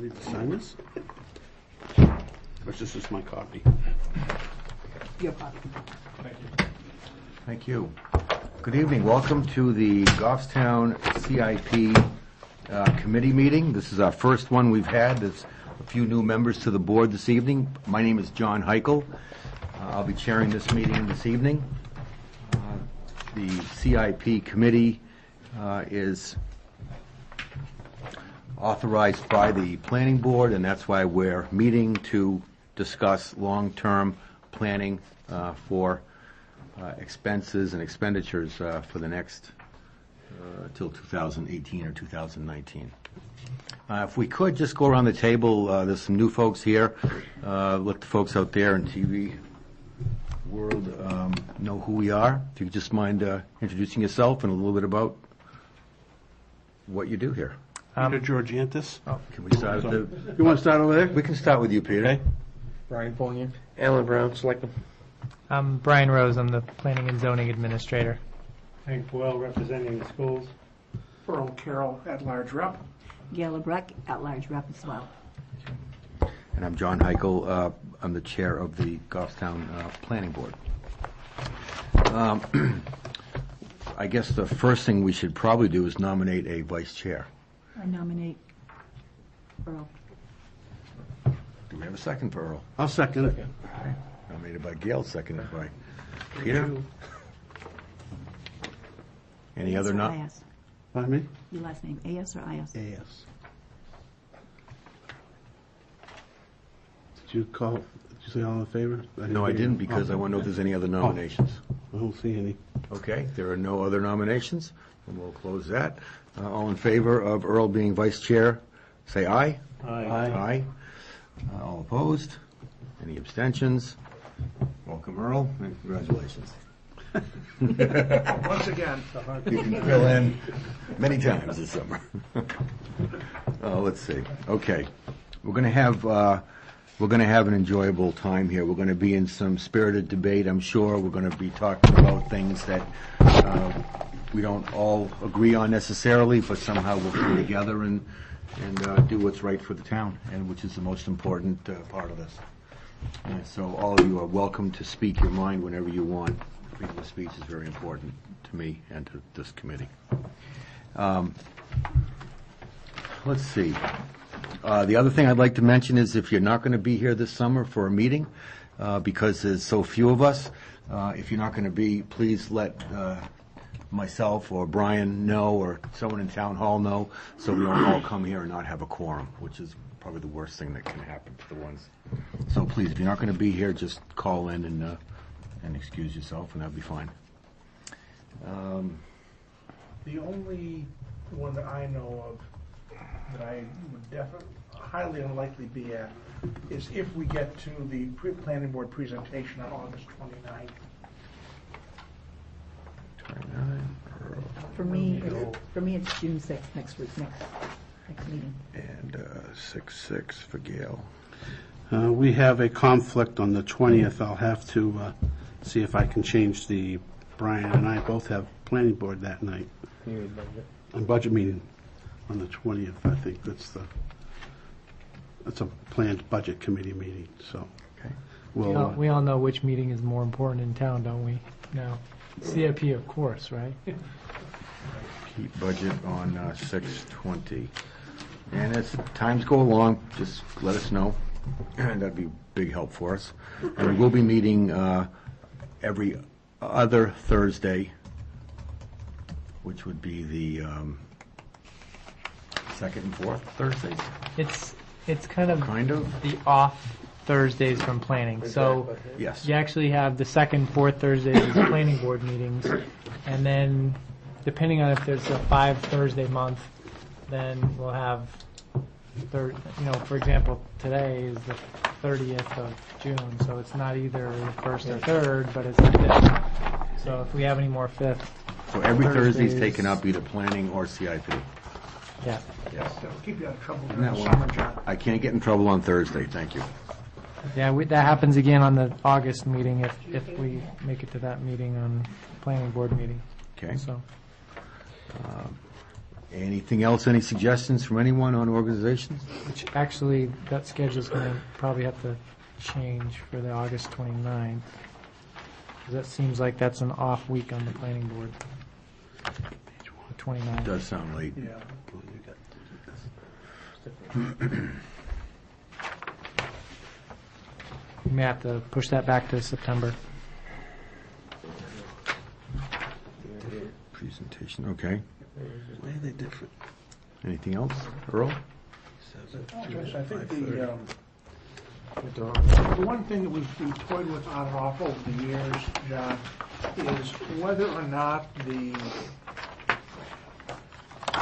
need to sign this? Or is this just my copy? Your copy. Thank you. Thank you. Good evening. Welcome to the Goffstown CIP committee meeting. This is our first one we've had. There's a few new members to the board this evening. My name is John Heichel. I'll be chairing this meeting this evening. The CIP committee is authorized by the planning board, and that's why we're meeting to discuss long-term planning for expenses and expenditures for the next till 2018 or 2019. If we could just go around the table, there's some new folks here. Let the folks out there in TV world know who we are. If you could just mind introducing yourself and a little bit about what you do here. Peter Georgiantis. Can we start at the... You want to start over there? We can start with you, Peter. Okay. Brian Fournier. Alan Brown, Selectman. I'm Brian Rose. I'm the Planning and Zoning Administrator. Hank Boyle, representing the schools. Earl Carroll, at-large rep. Gail LeBrecq, at-large rep as well. And I'm John Heichel. I'm the chair of the Goffstown Planning Board. I guess the first thing we should probably do is nominate a vice chair. I nominate Earl. Do we have a second for Earl? I'll second it. Okay. Nominated by Gail, seconded by Peter. Any other not? not? IS. Pardon me? Your last name, AS or IS? AS. Did you say all in favor? No, I didn't, because I want to know if there's any other nominations. I don't see any. Okay, there are no other nominations, and we'll close that. All in favor of Earl being vice chair, say aye. Aye. Aye. All opposed? Any abstentions? Welcome, Earl, and congratulations. Once again. You can fill in many times this summer. Let's see. Okay, we're going to have an enjoyable time here. We're going to be in some spirited debate, I'm sure. We're going to be talking about things that we don't all agree on necessarily, but somehow we'll come together and do what's right for the town, and which is the most important part of this. So all of you are welcome to speak your mind whenever you want. Freedom of speech is very important to me and to this committee. Let's see. The other thing I'd like to mention is if you're not going to be here this summer for a meeting, because there's so few of us, if you're not going to be, please let myself or Brian know, or someone in town hall know, so we don't all come here and not have a quorum, which is probably the worst thing that can happen to the ones. So please, if you're not going to be here, just call in and excuse yourself, and that'll be fine. The only one that I know of that I would definitely, highly unlikely be at, is if we get to the planning board presentation on August 29th. For me, it's June 6th, next week, next meeting. And 6-6 for Gail. We have a conflict on the 20th. I'll have to see if I can change the, Brian and I both have planning board that night. On budget meeting on the 20th, I think that's a planned budget committee meeting, so. Okay. We all know which meeting is more important in town, don't we? No. CIP, of course, right? Keep budget on 6/20. And as times go along, just let us know, and that'd be big help for us. And we will be meeting every other Thursday, which would be the second and fourth Thursdays. It's kind of the off Thursdays from planning. So Yes. you actually have the second, fourth Thursdays as planning board meetings, and then depending on if there's a 5 Thursday month, then we'll have for example, today is the 30th of June, so it's not either the first or third, but it's the 5th. So if we have any more 5th. So every Thursday is Thursdays- taken up, either planning or CIP. Yeah. Yes. That'll keep you out of trouble Isn't during that the summer, one? John. I can't get in trouble on Thursday, thank you. Yeah, that happens again on the August meeting if we make it to that meeting on planning board meeting. Okay. So Anything else, any suggestions from anyone on organizations? Which actually, that schedule's going to probably have to change for the August 29th. 'Cause that seems like that's an off week on the planning board. The 29th. Does sound late. Yeah. We may have to push that back to September. Presentation, okay. Why are they different? Anything else? Earl? Yes, I think the one thing that we've toyed with on and off over the years, John, is whether or not the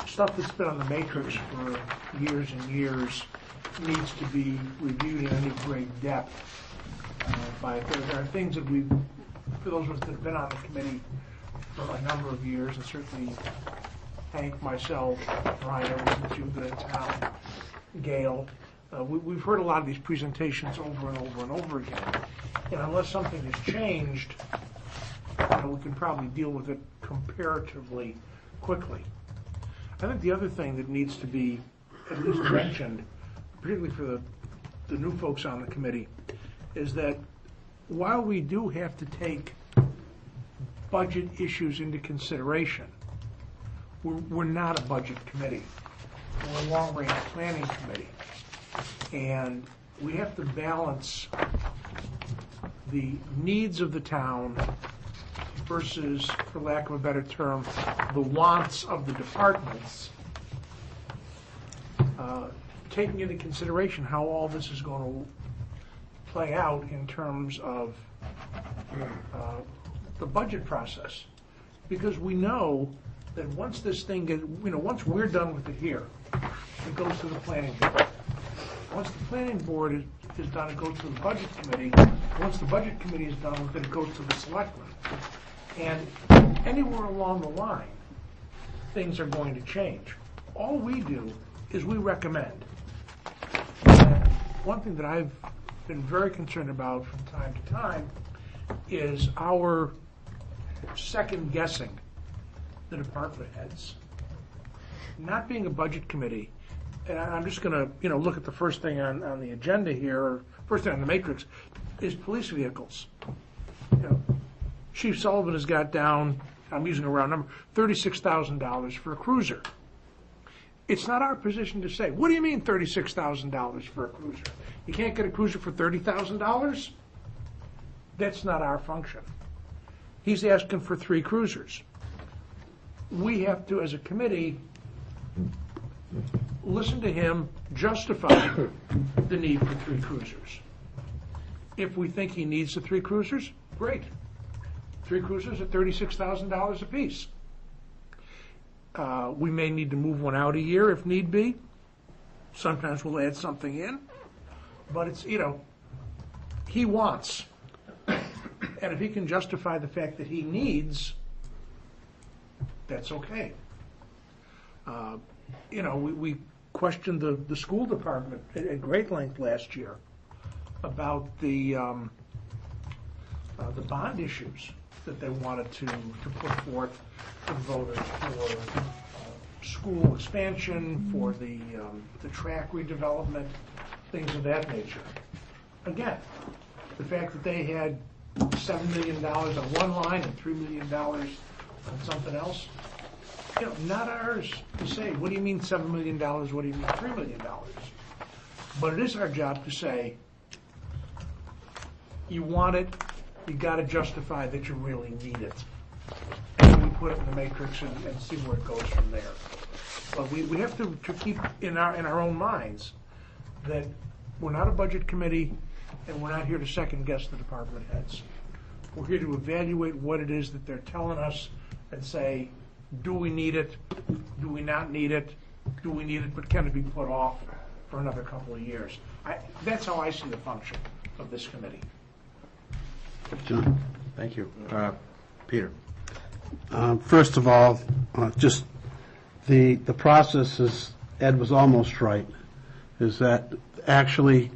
stuff that's been on the matrix for years and years needs to be reviewed in any great depth. There are things that for those of us that have been on the committee for a number of years, and certainly Hank, myself, Brian, ever since you've been in town, Gail, we've heard a lot of these presentations over and over and over again. And unless something has changed, we can probably deal with it comparatively quickly. I think the other thing that needs to be at least mentioned, particularly for the new folks on the committee, is that while we do have to take budget issues into consideration, we're not a budget committee. We're a long-range planning committee. And we have to balance the needs of the town versus, for lack of a better term, the wants of the departments, taking into consideration how all this is going to play out in terms of the budget process. Because we know that once this thing gets, once we're done with it here, it goes to the planning board. Once the planning board is done, it goes to the budget committee. Once the budget committee is done with it, it goes to the selectmen. And anywhere along the line, things are going to change. All we do is we recommend. And one thing that I've been very concerned about from time to time is our second guessing the department heads. Not being a budget committee, and I'm just going to look at the first thing on the agenda here, or first thing on the matrix, is police vehicles. Chief Sullivan has got down, I'm using a round number, $36,000 for a cruiser. It's not our position to say, what do you mean $36,000 for a cruiser? You can't get a cruiser for $30,000? That's not our function. He's asking for 3 cruisers. We have to, as a committee, listen to him justify the need for 3 cruisers. If we think he needs the 3 cruisers, great. 3 cruisers at $36,000 apiece. We may need to move one out a year if need be. Sometimes we'll add something in. But it's, he wants. And if he can justify the fact that he needs, that's okay. We questioned the school department at great length last year about the bond issues that they wanted to put forth to the voters for school expansion, for the track redevelopment, things of that nature. Again, the fact that they had $7 million on one line and $3 million on something else, not ours to say, what do you mean $7 million, what do you mean $3 million? But it is our job to say, you want it, you got to justify that you really need it. And we put it in the matrix and see where it goes from there. But we have to keep in our own minds that we're not a budget committee and we're not here to second guess the department heads. We're here to evaluate what it is that they're telling us and say, do we need it? Do we not need it? Do we need it, but can it be put off for another couple of years? That's how I see the function of this committee. John? Thank you. Peter? First of all, just the process is, Ed was almost right, is that actually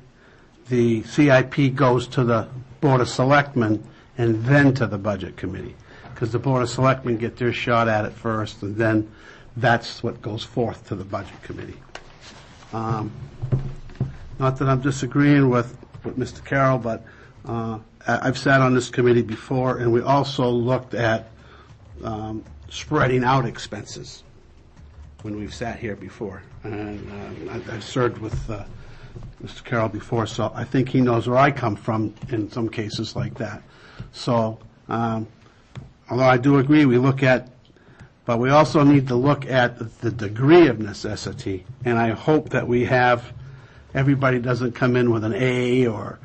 the CIP goes to the Board of Selectmen and then to the Budget Committee, because the Board of Selectmen get their shot at it first, and then that's what goes forth to the Budget Committee. Not that I'm disagreeing with Mr. Carroll, but I've sat on this committee before, and we also looked at spreading out expenses when we've sat here before. And I've served with Mr. Carroll before, so I think he knows where I come from in some cases like that. So, although I do agree, but we also need to look at the degree of necessity, and I hope that everybody doesn't come in with an A or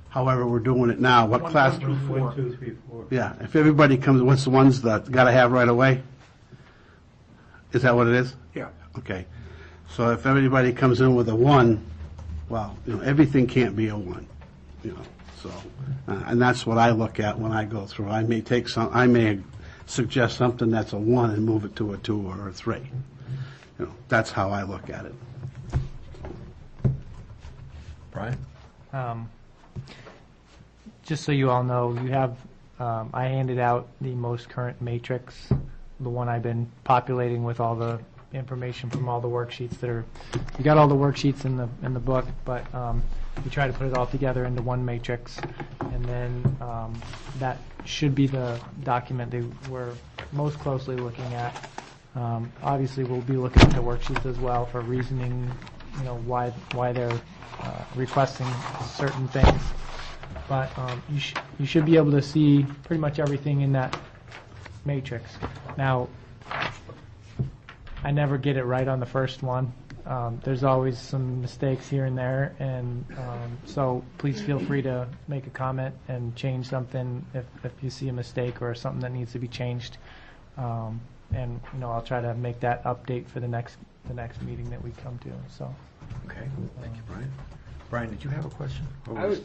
however we're doing it now. What class? 1, 2, 4. 1, 2, 3, 4. Yeah, if everybody comes, what's the ones that got to have right away? Is that what it is? Yeah. Okay. So if everybody comes in with a 1, well, everything can't be a 1, so, and that's what I look at when I go through. I may suggest something that's a 1 and move it to a 2 or a 3. That's how I look at it. Brian? Just so you all know, you have, I handed out the most current matrix, the one I've been populating with all the information from all the worksheets you got all the worksheets in the book, but we try to put it all together into one matrix, and then that should be the document that we're most closely looking at. Obviously, we'll be looking at the worksheets as well for reasoning, why they're requesting certain things. But you should be able to see pretty much everything in that matrix. Now, I never get it right on the first one. There's always some mistakes here and there, and so please feel free to make a comment and change something if you see a mistake or something that needs to be changed. And I'll try to make that update for the next meeting that we come to. So. Okay, thank you, Brian. Brian, did you have a question? I was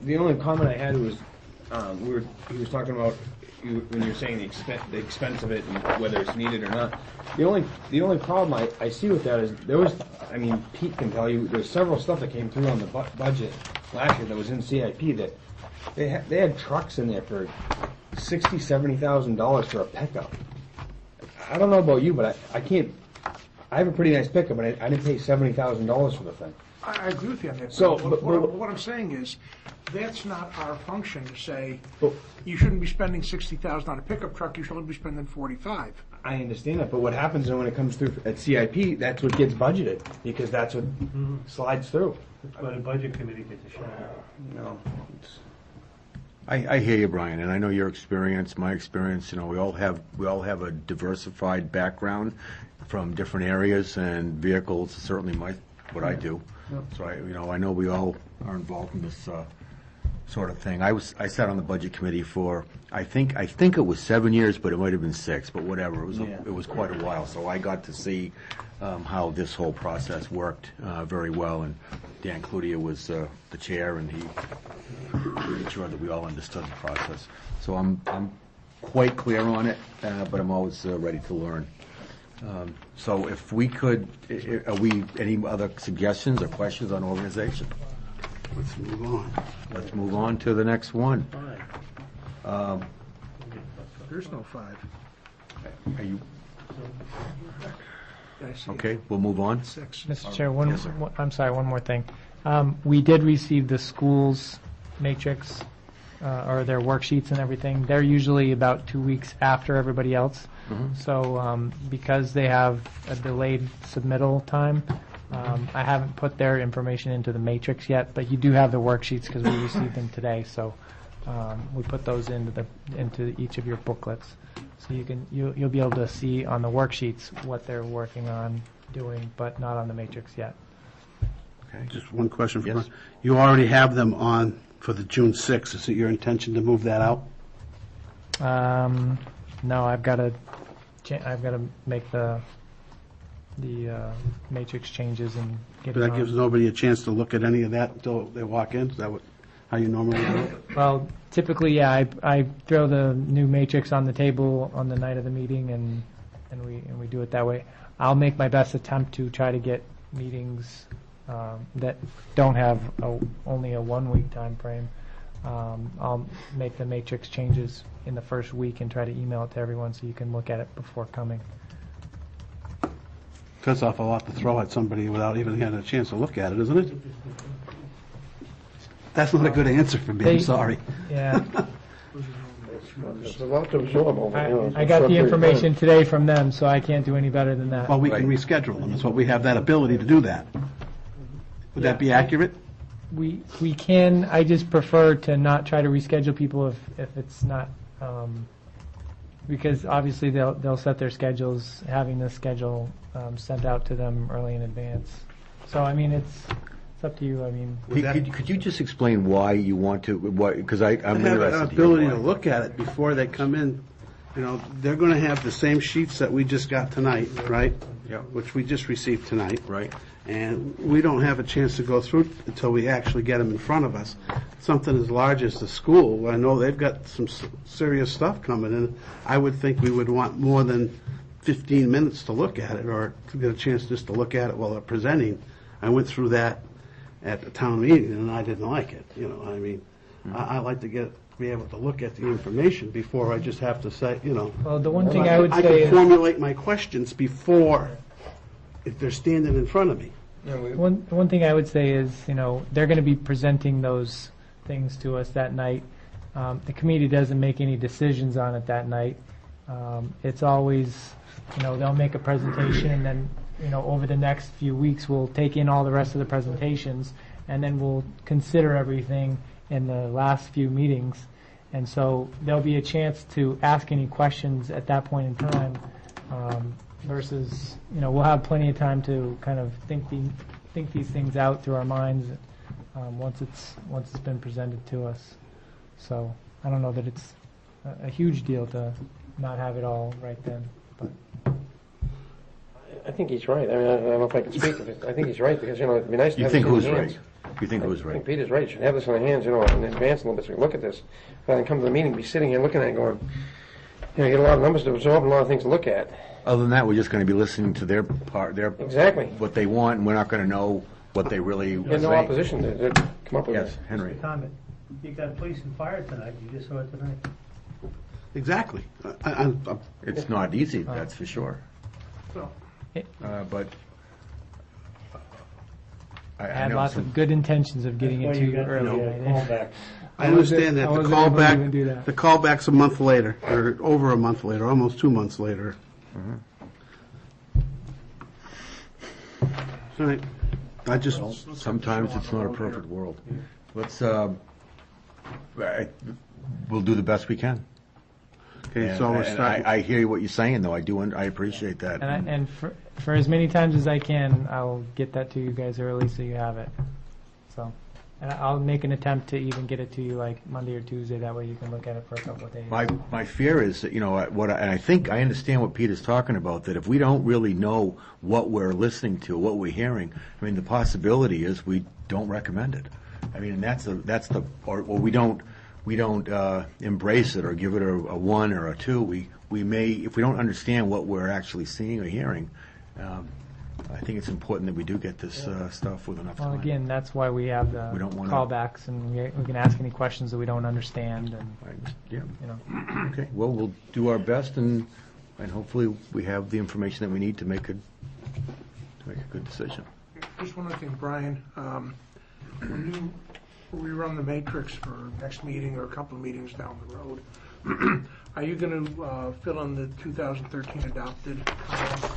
the only comment I had was, he was talking about when you're saying the expense of it and whether it's needed or not. The only problem I see with that is Pete can tell you there's several stuff that came through on the budget last year that was in CIP that they had trucks in there for $60,000-$70,000 for a pickup. I don't know about you, but I have a pretty nice pickup, but I didn't pay $70,000 for the thing. I agree with you on that. So, but but- what I'm saying is, that's not our function to say, you shouldn't be spending $60,000 on a pickup truck, you should only be spending $45,000. I understand that, but what happens when it comes through at CIP, that's what gets budgeted, because that's what slides through. But the budget committee gets a shot. I hear you, Brian, and I know your experience, my experience. We all have a diversified background from different areas, and vehicles is certainly what I do. So I know we all are involved in this sort of thing. I sat on the budget committee for I think it was 7 years, but it might have been 6. But whatever, it was quite a while. So I got to see how this whole process worked very well. And Dan Cloutier was the chair, and he made sure that we all understood the process. So I'm quite clear on it, but I'm always ready to learn. So if we could, any other suggestions or questions on organization? Let's move on. Let's move on to the next one. There's no 5. Are you, I see okay, we'll move on. 6. Mr. Chair, Yes, sir. I'm sorry, one more thing. We did receive the schools matrix, or their worksheets and everything. They're usually about 2 weeks after everybody else. So because they have a delayed submittal time, I haven't put their information into the matrix yet, but you do have the worksheets because we received them today. So we put those into each of your booklets. So you'll be able to see on the worksheets what they're working on doing, but not on the matrix yet. Okay. Just one question for Yes. Brian. You already have them on for the June 6th. Is it your intention to move that out? No, I've got to make the matrix changes and get it That gives on. nobody a chance to look at any of that until they walk in? Is that how you normally do it? Well, typically, yeah, I throw the new matrix on the table on the night of the meeting, and we do it that way. I'll make my best attempt to try to get meetings that don't have only a 1 week time frame. I'll make the matrix changes in the first week and try to email it to everyone so you can look at it before coming. That's awful lot to throw at somebody without even having a chance to look at it, isn't it? That's not a good answer for me, I'm They- sorry. Yeah, It's a lot to absorb over, you know. I got the information today from them, so I can't do any better than that. Well, we can Right. reschedule them, that's what we have that ability to do that. Would that be accurate? We can, I just prefer to not try to reschedule people if it's not, because obviously they'll set their schedules, having the schedule sent out to them early in advance. So, I mean, it's up to you, I mean. Pete, could you just explain why you want to, because I'm Have an interested. to hear ability why. to look at it before they come in. You know, they're going to have the same sheets that we just got tonight, right? Yeah. Which we just received tonight. Right. And we don't have a chance to go through until we actually get them in front of us. Something as large as the school, I know they've got some serious stuff coming in. I would think we would want more than 15 minutes to look at it, or to get a chance just to look at it while they're presenting. I went through that at the town meeting, and I didn't like it, you know, I mean, I like to be able to look at the information before I just have to say, you know. Well, the one thing I would I say can is, formulate my questions before, if they're standing in front of me. one thing I would say is, you know, they're going to be presenting those things to us that night. The committee doesn't make any decisions on it that night. It's always, you know, they'll make a presentation, and then, you know, over the next few weeks, we'll take in all the rest of the presentations, and then we'll consider everything in the last few meetings. And so there'll be a chance to ask any questions at that point in time, versus, you know, we'll have plenty of time to kind of think these things out through our minds once it's been presented to us. So I don't know that it's a huge deal to not have it all right then, but. I think he's right. I mean, I don't know if I can speak of it. I think he's right, because, you know, it'd be nice to You have think this in who's your right? hands. You think who's I think right? Peter's right. You should have this in our hands, you know, in advance a little bit, so we look at this. Rather than come to the meeting, be sitting here looking at it going, you know, you get a lot of numbers to absorb and a lot of things to look at. Other than that, we're just going to be listening to their part, Exactly. what they want, and we're not going to know what they really You have no say. opposition to come up with Yes, it. Henry. Comment. You got police and fire tonight, you just saw it tonight. Exactly. I- It's not easy, that's for sure. So, But I I had know lots some- of good intentions of getting it to you early. Callback. I understand that I the wasn't able to even do callback, that. the callback's a month later, or over a month later, almost 2 months later. All right, I just, Sometimes it's not a perfect world. Let's, we'll do the best we can. okay, so we're And starting. I hear what you're saying, though, I appreciate that. And for as many times as I can, I'll get that to you guys early so you have it. So, and I'll make an attempt to even get it to you like Monday or Tuesday, that way you can look at it for a couple of days. My fear is that, you know, and I think I understand what Peter's talking about, that if we don't really know what we're listening to, what we're hearing, I mean, the possibility is we don't recommend it. I mean, and or we don't embrace it or give it a 1 or a 2. We may, if we don't understand what we're actually seeing or hearing, I think it's important that we do get this stuff with enough time. Well, again, that's why we have the We don't wanna- callbacks, and we can ask any questions that we don't understand, and, Yeah. you know. Okay, well, we'll do our best, and hopefully we have the information that we need to make a good decision. just one other thing, Brian, when you rerun the matrix for next meeting or a couple of meetings down the road, are you going to fill in the 2013 adopted column?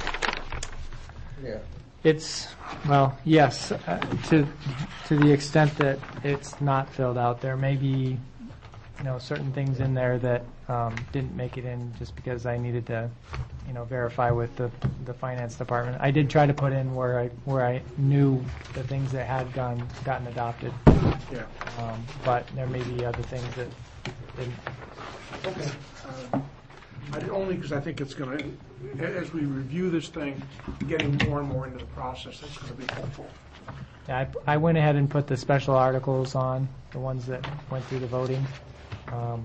It's, well, yes, to the extent that it's not filled out. There may be, you know, certain things in there that didn't make it in just because I needed to, you know, verify with the finance department. I did try to put in where I knew the things that had gotten adopted, Yeah. but there may be other things that didn't. Okay. Only because I think it's going to, as we review this thing, getting more and more into the process, it's going to be helpful. Yeah, I went ahead and put the special articles on, the ones that went through the voting,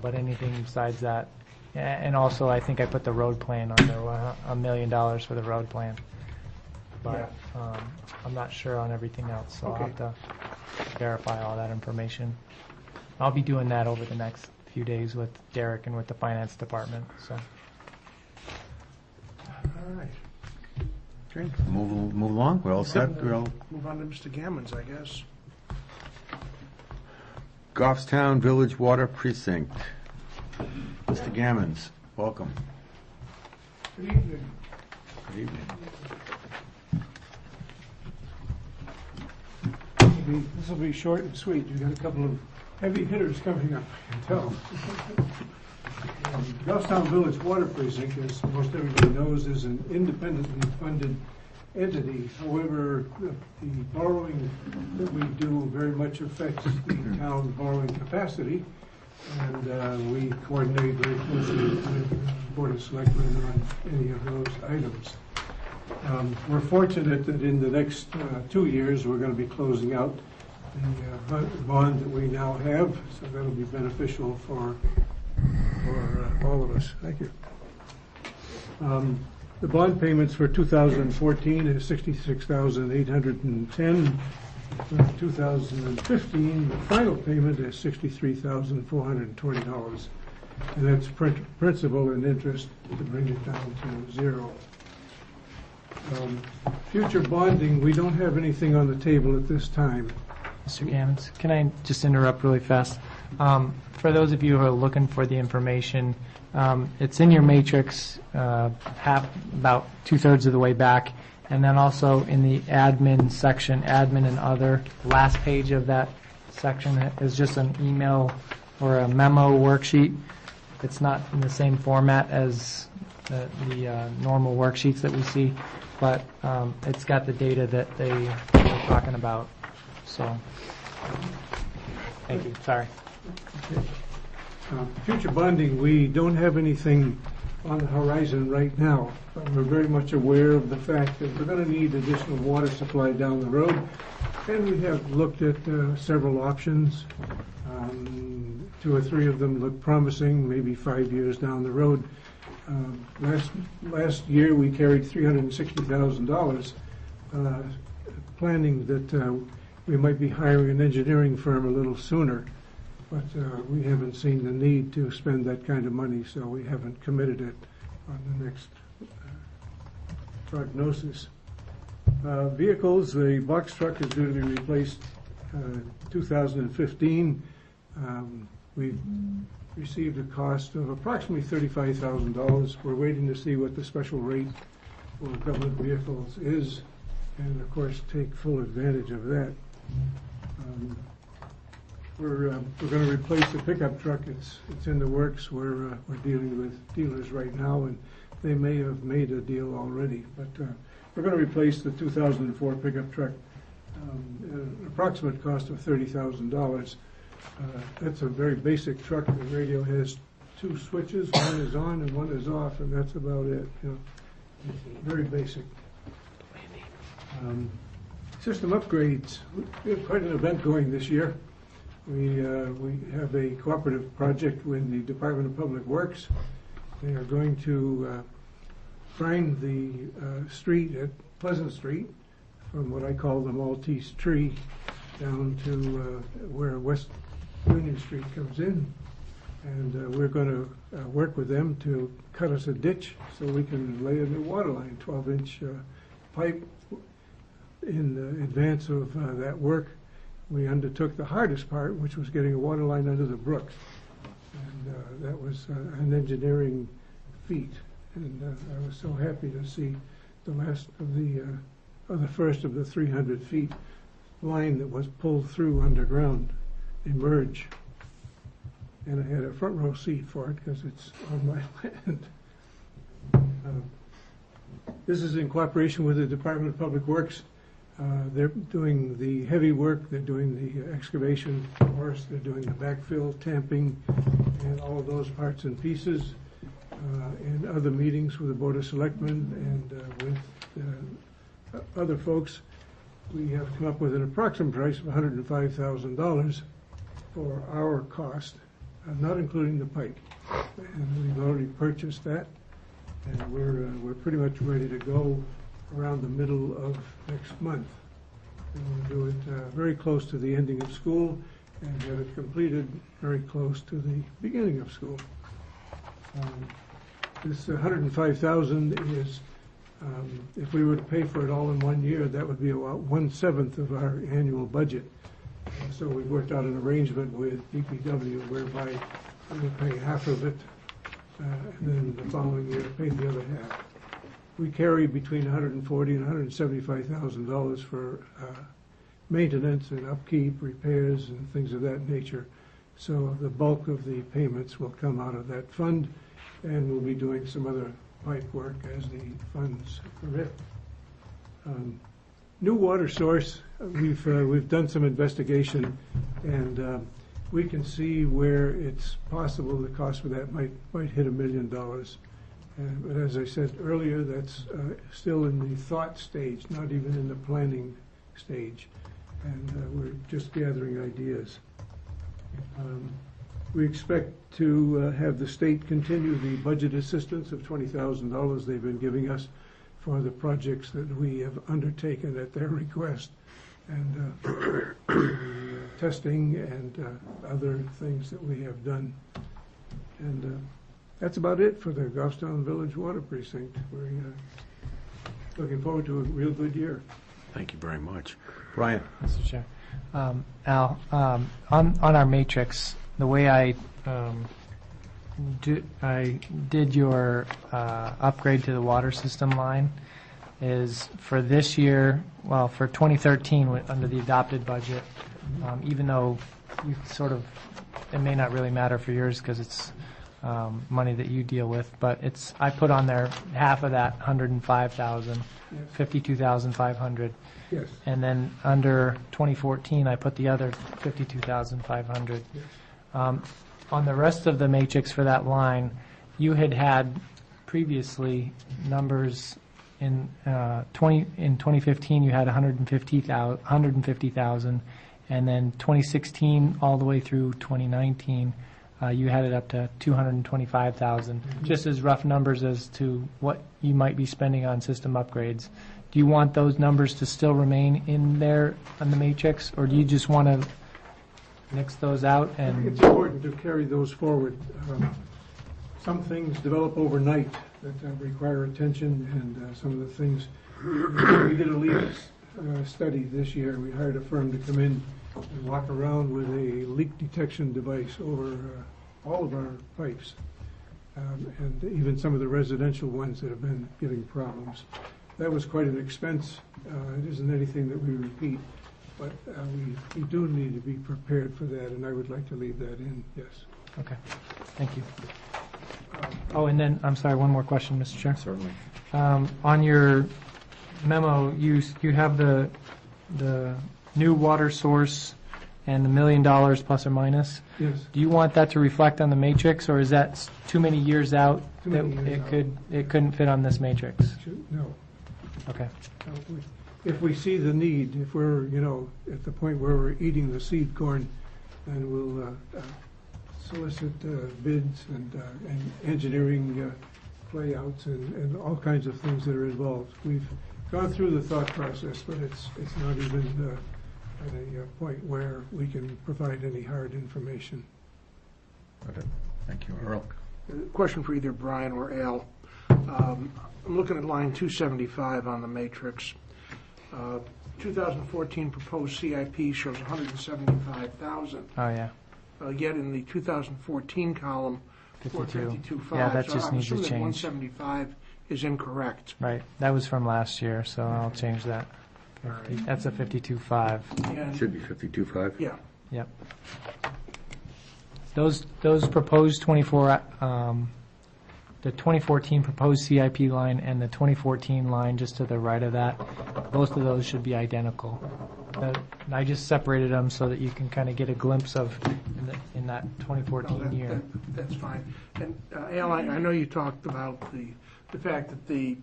but anything besides that. And also, I think I put the road plan on there, $1 million for the road plan. But I'm not sure on everything else, so I'll have to verify all that information. I'll be doing that over the next few days with Derek and with the finance department, so. All right. Okay, move along, we're all set, we're all... Move on to Mr. Gammons, I guess. Goffstown Village Water Precinct. Mr. Gammons, welcome. Good evening. Good evening. This will be short and sweet. You've got a couple of heavy hitters coming up, I can tell. Goffstown Village Water Precinct, as most everybody knows, is an independently funded entity. However, the borrowing that we do very much affects the town's borrowing capacity, and we coordinate very closely with the Board of Selectmen on any of those items. We're fortunate that in the next 2 years, we're going to be closing out the bond that we now have, so that'll be beneficial for all of us. Thank you. The bond payments for 2014 is $66,810. For 2015, the final payment is $63,420, and that's principal and interest to bring it down to zero. Future bonding, we don't have anything on the table at this time. Mr. Gammons, can I just interrupt really fast? For those of you who are looking for the information, it's in your matrix, about 2/3 of the way back, and then also in the admin section, admin and other, last page of that section is just an email or a memo worksheet. It's not in the same format as the normal worksheets that we see, but it's got the data that they were talking about. So, thank you. Sorry. Okay. Future bonding, we don't have anything on the horizon right now, but we're very much aware of the fact that we're going to need additional water supply down the road, and we have looked at several options. 2 or 3 of them look promising, maybe 5 years down the road. Last year, we carried $360,000, planning that we might be hiring an engineering firm a little sooner, but we haven't seen the need to spend that kind of money, so we haven't committed it on the next prognosis. Vehicles, the box truck is due to be replaced 2015. We've received a cost of approximately $35,000. We're waiting to see what the special rate for government vehicles is, and of course take full advantage of that. We're going to replace the pickup truck. It's in the works. We're dealing with dealers right now, and they may have made a deal already. But we're going to replace the 2004 pickup truck at an approximate cost of $30,000. That's a very basic truck. The radio has 2 switches. One is on and one is off, and that's about it. You know, it's very basic. System upgrades. We have quite an event going this year. We have a cooperative project with the Department of Public Works. They are going to grind the street at Pleasant Street from what I call the Maltese Tree down to where West Union Street comes in. And we're going to work with them to cut us a ditch so we can lay a new water line, 12-inch pipe. In advance of that work, we undertook the hardest part, which was getting a water line under the brook. And that was an engineering feat. And I was so happy to see the last of the first of the 300 feet line that was pulled through underground emerge. And I had a front row seat for it because it's on my land. This is in cooperation with the Department of Public Works. They're doing the heavy work, they're doing the excavation for us, they're doing the backfill, tamping, and all of those parts and pieces. In other meetings with the Board of Selectmen and with other folks, we have come up with an approximate price of $105,000 for our cost, not including the pipe. And we've already purchased that, and we're pretty much ready to go around the middle of next month. And we'll do it very close to the ending of school and have it completed very close to the beginning of school. This $105,000 is If we were to pay for it all in 1 year, that would be about 1/7 of our annual budget. So we worked out an arrangement with DPW whereby we would pay half of it, and then the following year pay the other half. We carry between $140,000 and $175,000 for maintenance and upkeep, repairs, and things of that nature. So the bulk of the payments will come out of that fund, and we'll be doing some other pipe work as the funds permit. New water source, we've done some investigation, and we can see where it's possible the cost for that might hit $1 million. But as I said earlier, that's still in the thought stage, not even in the planning stage, and we're just gathering ideas. We expect to have the state continue the budget assistance of $20,000 they've been giving us for the projects that we have undertaken at their request, and testing and other things that we have done. And that's about it for the Goffstown Village Water Precinct. We're looking forward to a real good year. Thank you very much. Brian? Mr. Chair. Al, on our matrix, the way I did your upgrade to the water system line is for this year, well, for 2013, under the adopted budget, even though you sort of, it may not really matter for yours because it's money that you deal with, but I put on there half of that, 105,000, 52,500. Yes. And then under 2014, I put the other 52,500. On the rest of the matrix for that line, you had previously numbers in 2015 you had 150,000, and then 2016 all the way through 2019 you had it up to 225,000. Just as rough numbers as to what you might be spending on system upgrades. Do you want those numbers to still remain in there on the matrix, or do you just want to mix those out? I think And it's important to carry those forward. Some things develop overnight that require attention, and some of the things, we did a leak study this year. We hired a firm to come in and walk around with a leak detection device over all of our pipes, and even some of the residential ones that have been giving problems. That was quite an expense. It isn't anything that we repeat, but we do need to be prepared for that, and I would like to leave that in, yes. okay, thank you. Oh, and then I'm sorry, one more question, Mr. Chair. Certainly. On your memo, you have the new water source and the $1 million plus or minus. Yes. Do you want that to reflect on the matrix, or is that too many years out Too that many years it couldn't fit on this matrix? No. Okay. If we see the need, if we're, at the point where we're eating the seed corn, then we'll solicit bids and engineering playouts and all kinds of things that are involved. We've gone through the thought process, but it's not even at a point where we can provide any hard information. Okay. Thank you, Earl. Question for either Brian or Al. I'm looking at line 275 on the matrix. 2014 proposed CIP shows 175,000. Oh, yeah. Yet in the 2014 column, 452.5. Yeah, that just needs to So I'm assuming change. 175 is incorrect. Right. That was from last year, so I'll change that. That's a 52.5. And- Should be 52.5. Yeah. Yep. Those proposed 24, the 2014 proposed CIP line and the 2014 line just to the right of that, both of those should be identical. I just separated them so that you can kind of get a glimpse of in that 2014 year. That's fine. And Al, I know you talked about the fact that the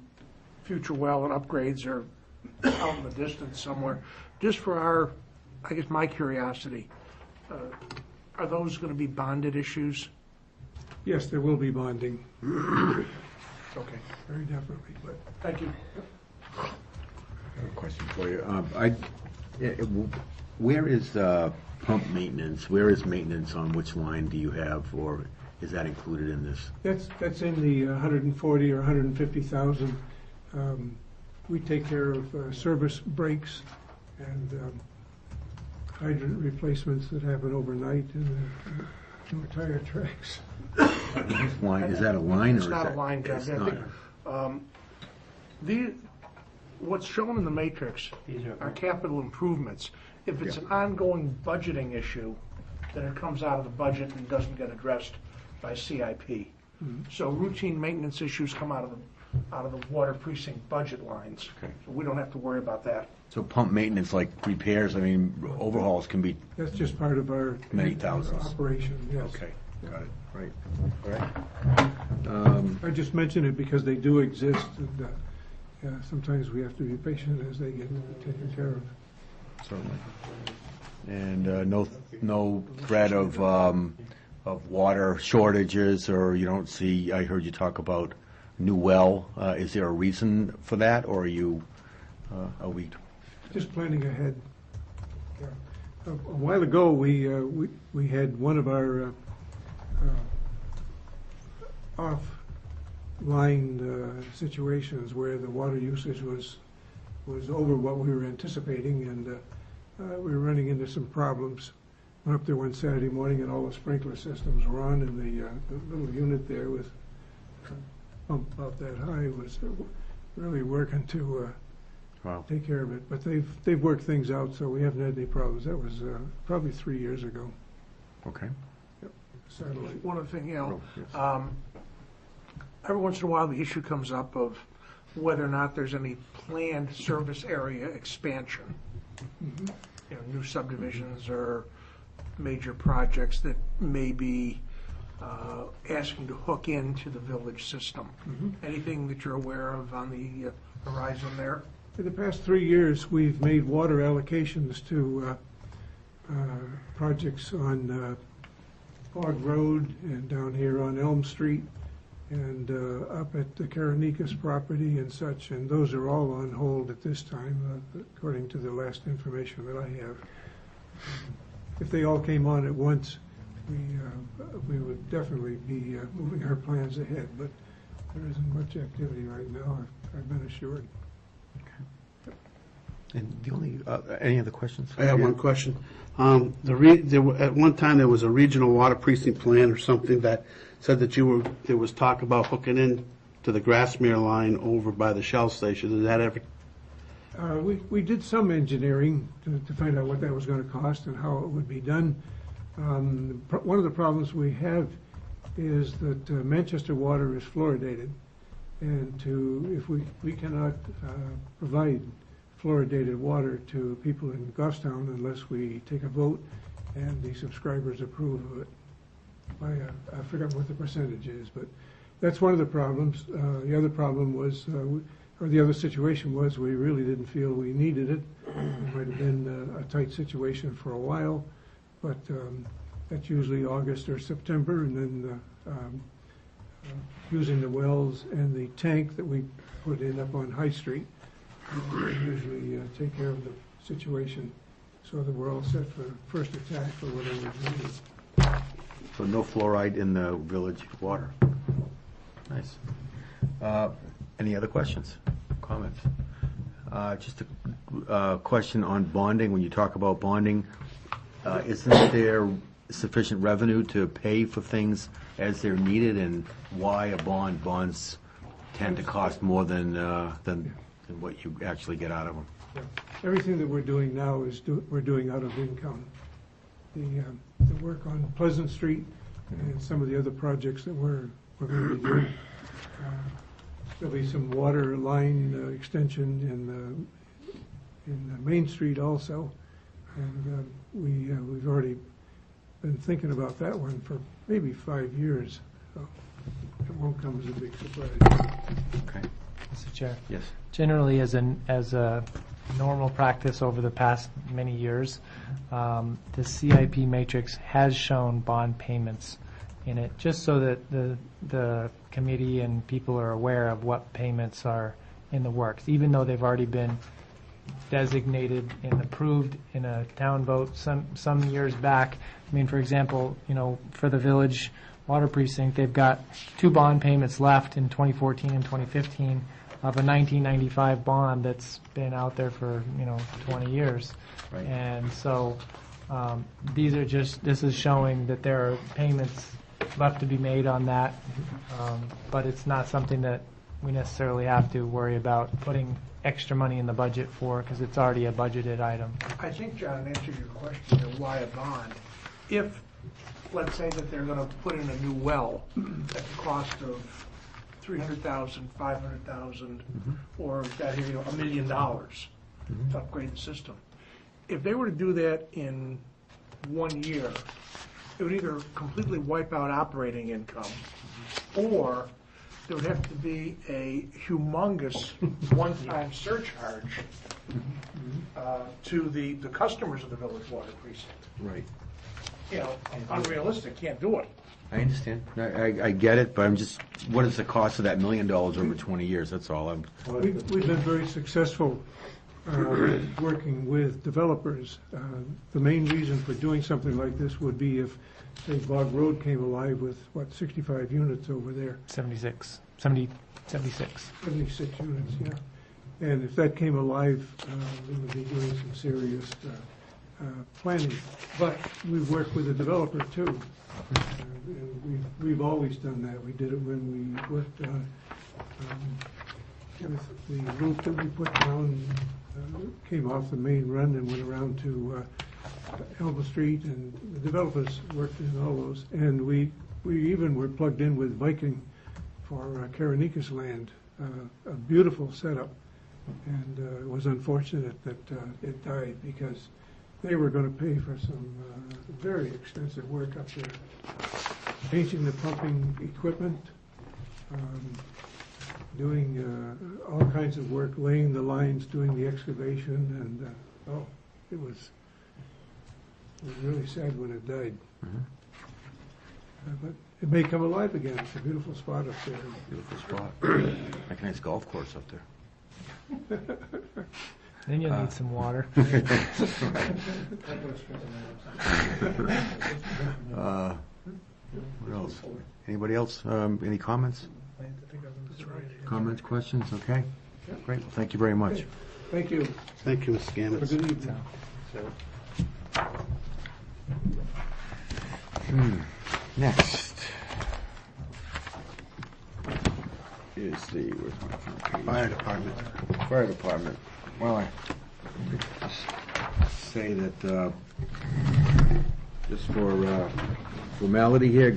future well and upgrades are out in the distance somewhere. Just for my curiosity, are those going to be bonded issues? Yes, there will be bonding, Okay, very definitely. but thank you. I have a question for you. Where is pump maintenance? Where is maintenance on which line do you have, or is that included in this? That's in the 140 or 150,000. We take care of service breaks and hydrant replacements that happen overnight in the tire tracks. Line, is that a line or It's is not that? a line, Jeff. It's I not. think, what's shown in the matrix These are are, capital improvements. If it's Yeah. an ongoing budgeting issue, then it comes out of the budget and doesn't get addressed by CIP. So routine maintenance issues come out of the water precinct budget lines. Okay. So we don't have to worry about that. So pump maintenance, like repairs, I mean, overhauls can be, That's just part of our Many thousands. operation, yes. okay, got it, right, all right. I just mention it because they do exist, and sometimes we have to be patient as they get taken care of. Certainly. And no threat of water shortages, or you don't see, I heard you talk about new well. Is there a reason for that, or are we? Just planning ahead. Yeah. A while ago, we had one of our off-line situations where the water usage was over what we were anticipating, and we were running into some problems. Went up there one Saturday morning, and all the sprinkler systems were on, and the little unit there with pump about that high was really working to Wow. take care of it. But they've worked things out, so we haven't had any problems. That was probably 3 years ago. Okay. Satellite. One other thing, Oh, yes. every once in a while, the issue comes up of whether or not there's any planned service area expansion. New subdivisions or major projects that may be asking to hook into the village system. Anything that you're aware of on the horizon there? In the past 3 years, we've made water allocations to projects on Fog Road and down here on Elm Street and up at the Karanikas property and such, and those are all on hold at this time, according to the last information that I have. If they all came on at once, we would definitely be moving our plans ahead, but there isn't much activity right now, I've been assured. And the only, any other questions? I have one question. At one time, there was a regional water precinct plan or something that said that there was talk about hooking in to the Grassmere line over by the Shell station. Did that ever? We did some engineering to find out what that was going to cost and how it would be done. One of the problems we have is that Manchester water is fluoridated, and if we cannot provide fluoridated water to people in Goffstown unless we take a vote and the subscribers approve of it. I forgot what the percentage is, but that's one of the problems. The other problem was, or the other situation was, we really didn't feel we needed it. It might have been a tight situation for a while, but that's usually August or September, and then using the wells and the tank that we put in up on High Street, we usually take care of the situation so that we're all set for first attack for whatever is needed. So no fluoride in the village water. Nice. Any other questions, comments? Just a question on bonding. When you talk about bonding, isn't there sufficient revenue to pay for things as they're needed, and why a bond? Bonds tend to cost more than what you actually get out of them. Yeah. Everything that we're doing now is we're doing out of income. The work on Pleasant Street and some of the other projects that we're going to be doing. There'll be some water line extension in Main Street also, and we've already been thinking about that one for maybe 5 years, so it won't come as a big surprise. Okay. Mr. Chair. Yes. Generally, as a normal practice over the past many years, the CIP matrix has shown bond payments in it, just so that the committee and people are aware of what payments are in the works, even though they've already been designated and approved in a town vote some years back. I mean, for example, for the village water precinct, they've got 2 bond payments left in 2014 and 2015. of a 1995 bond that's been out there for, 20 years. Right. And so this is showing that there are payments left to be made on that, but it's not something that we necessarily have to worry about putting extra money in the budget for, because it's already a budgeted item. I think, John, in answer to your question of why a bond, if, let's say that they're going to put in a new well at the cost of $300,000, $500,000, or we've got here, $1 million to upgrade the system. If they were to do that in 1 year, it would either completely wipe out operating income, or there would have to be a humongous one-time surcharge to the customers of the Village Water Precinct. Right. Unrealistic, can't do it. I understand. I get it, but I'm just, what is the cost of that $1 million over 20 years? That's all. We've been very successful working with developers. The main reason for doing something like this would be if, say, Bog Road came alive with, 65 units over there? 76. 76 units, yeah. And if that came alive, we would be doing some serious planning. But we've worked with the developer, too. And we've always done that. We did it when we worked on the loop that we put down, came off the main run and went around to Elba Street, and the developers worked in all those. And we even were plugged in with Viking for Karanika's land, a beautiful setup. And it was unfortunate that it died, because they were going to pay for some very extensive work up there, painting the pumping equipment, doing all kinds of work, laying the lines, doing the excavation, and it was really sad when it died. But it may come alive again. It's a beautiful spot up there. Beautiful spot. Like a nice golf course up there. Then you'll need some water. What else? Anybody else? Any comments? Comments, questions? Okay. Great. Well, thank you very much. Thank you. Thank you, Mr. Have a Gammons. good evening. Next is the where's my page? Fire Department. Fire Department. Well, I just say that just for formality here,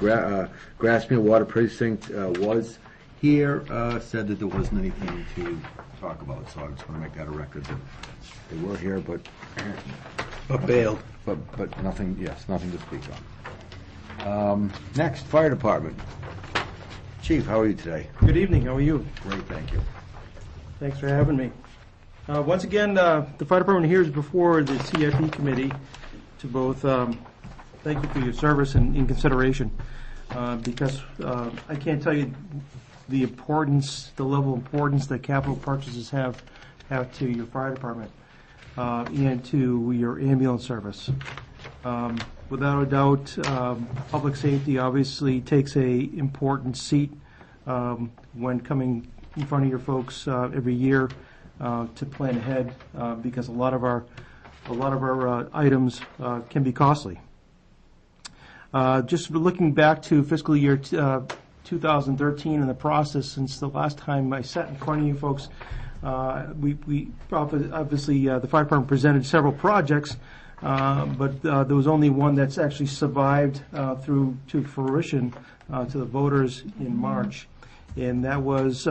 Grassmere Water Precinct was here, said that there wasn't anything to talk about, so I just want to make that a record that they were here, but Bailed. but nothing. Yes, nothing to speak on. Next, Fire Department. Chief, how are you today? Good evening, how are you? Great, thank you. Thanks for having me. Once again, the Fire Department here is before the CIP Committee to both thank you for your service and in consideration, because I can't tell you the importance, the level of importance that capital purchases have to your Fire Department and to your ambulance service. Without a doubt, public safety obviously takes a important seat when coming in front of your folks every year to plan ahead, because a lot of our items can be costly. Just looking back to fiscal year 2013 and the process since the last time I sat in front of you folks, we obviously the fire department presented several projects. But there was only one that's actually survived through to fruition to the voters in March, and that was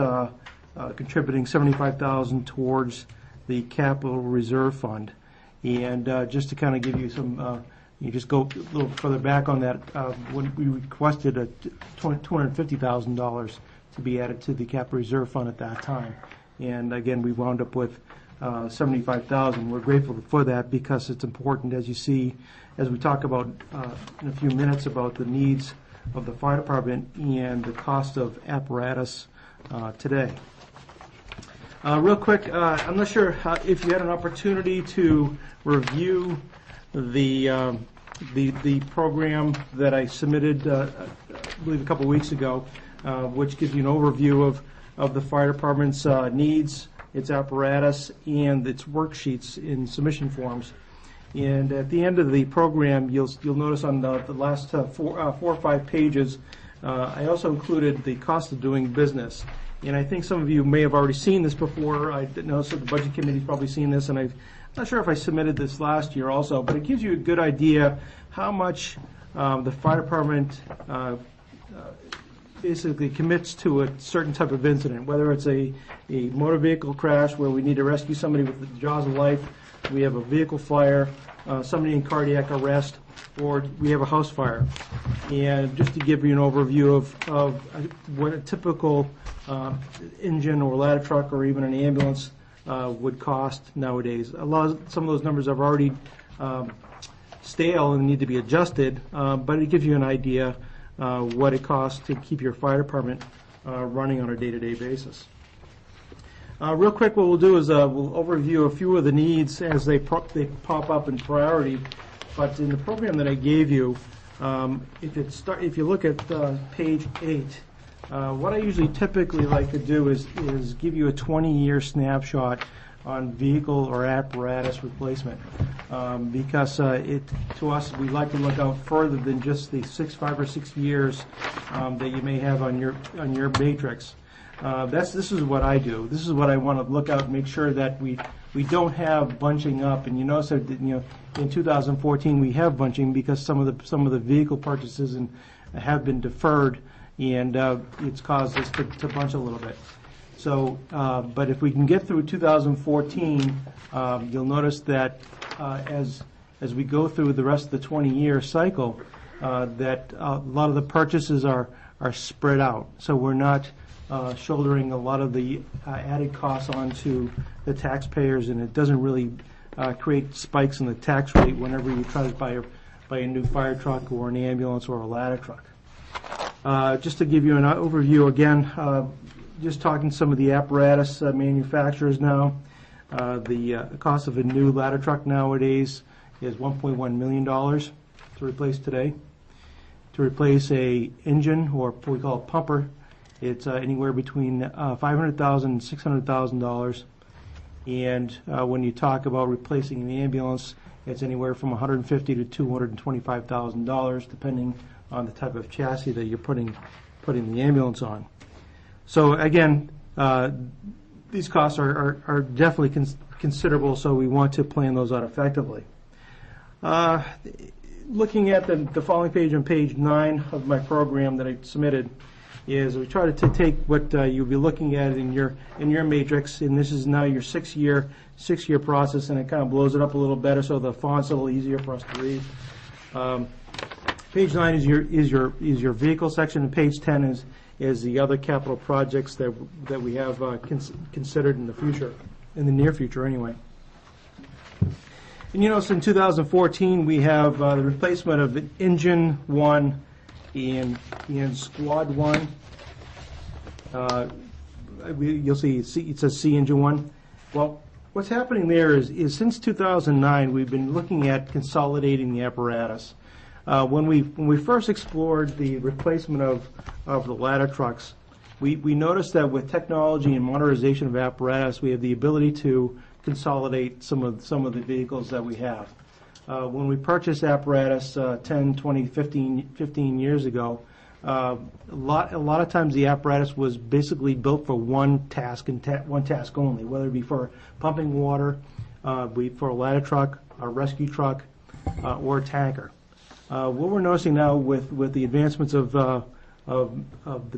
contributing $75,000 towards the Capital Reserve Fund. And just to kind of give you some, you just go a little further back on that, when we requested $250,000 to be added to the Capital Reserve Fund at that time, and again we wound up with $75,000. We're grateful for that because it's important, as you see, as we talk about in a few minutes about the needs of the fire department and the cost of apparatus today. Real quick, I'm not sure if you had an opportunity to review the program that I submitted, I believe, a couple weeks ago. which gives you an overview of the fire department's needs, its apparatus, and its worksheets in submission forms. And at the end of the program, you'll notice on the last 4 or 5 pages, I also included the cost of doing business. And I think some of you may have already seen this before. I know so the Budget Committee's probably seen this, and I'm not sure if I submitted this last year also, but it gives you a good idea how much the fire department basically commits to a certain type of incident, whether it's a motor vehicle crash where we need to rescue somebody with the jaws of life, we have a vehicle fire, somebody in cardiac arrest, or we have a house fire. And just to give you an overview of what a typical engine or ladder truck or even an ambulance would cost nowadays. Some of those numbers are already stale and need to be adjusted, but it gives you an idea what it costs to keep your fire department running on a day-to-day basis. Real quick, what we'll do is we'll overview a few of the needs as they pop up in priority. But in the program that I gave you, if you look at page 8, what I usually typically like to do is give you a 20-year snapshot on vehicle or apparatus replacement, because to us we like to look out further than just the 5 or 6 years that you may have on your matrix. This is what I do. This is what I want to look out and make sure that we don't have bunching up. And you notice that in 2014 we have bunching because some of the vehicle purchases have been deferred, and it's caused us to bunch a little bit. So, but if we can get through 2014, you'll notice that as we go through the rest of the 20-year cycle, that a lot of the purchases are spread out. So we're not shouldering a lot of the added costs onto the taxpayers, and it doesn't really create spikes in the tax rate whenever you try to buy a new fire truck or an ambulance or a ladder truck. Just to give you an overview again, just talking some of the apparatus manufacturers now. The cost of a new ladder truck nowadays is $1.1 million to replace today. To replace a engine, or what we call a pumper, it's anywhere between $500,000 and $600,000. And when you talk about replacing an ambulance, it's anywhere from $150,000 to $225,000, depending on the type of chassis that you're putting the ambulance on. So again, these costs are definitely considerable, so we want to plan those out effectively. Looking at the following page on page 9 of my program that I submitted, is we try to take what you'll be looking at in your matrix, and this is now your 6-year process, and it kind of blows it up a little better so the font's a little easier for us to read. Page 9 is your vehicle section, and page 10 is the other capital projects that we have considered in the near future anyway. And you notice in 2014 we have the replacement of Engine 1 and Squad 1. You'll see it says C Engine 1. Well, what's happening there is since 2009 we've been looking at consolidating the apparatus. When we first explored the replacement of the ladder trucks, we noticed that with technology and modernization of apparatus, we have the ability to consolidate some of the vehicles that we have. When we purchased apparatus 10, 20, 15 years ago, a lot of times the apparatus was basically built for one task and one task only, whether it be for pumping water, for a ladder truck, a rescue truck, or a tanker. What we're noticing now with the advancements of the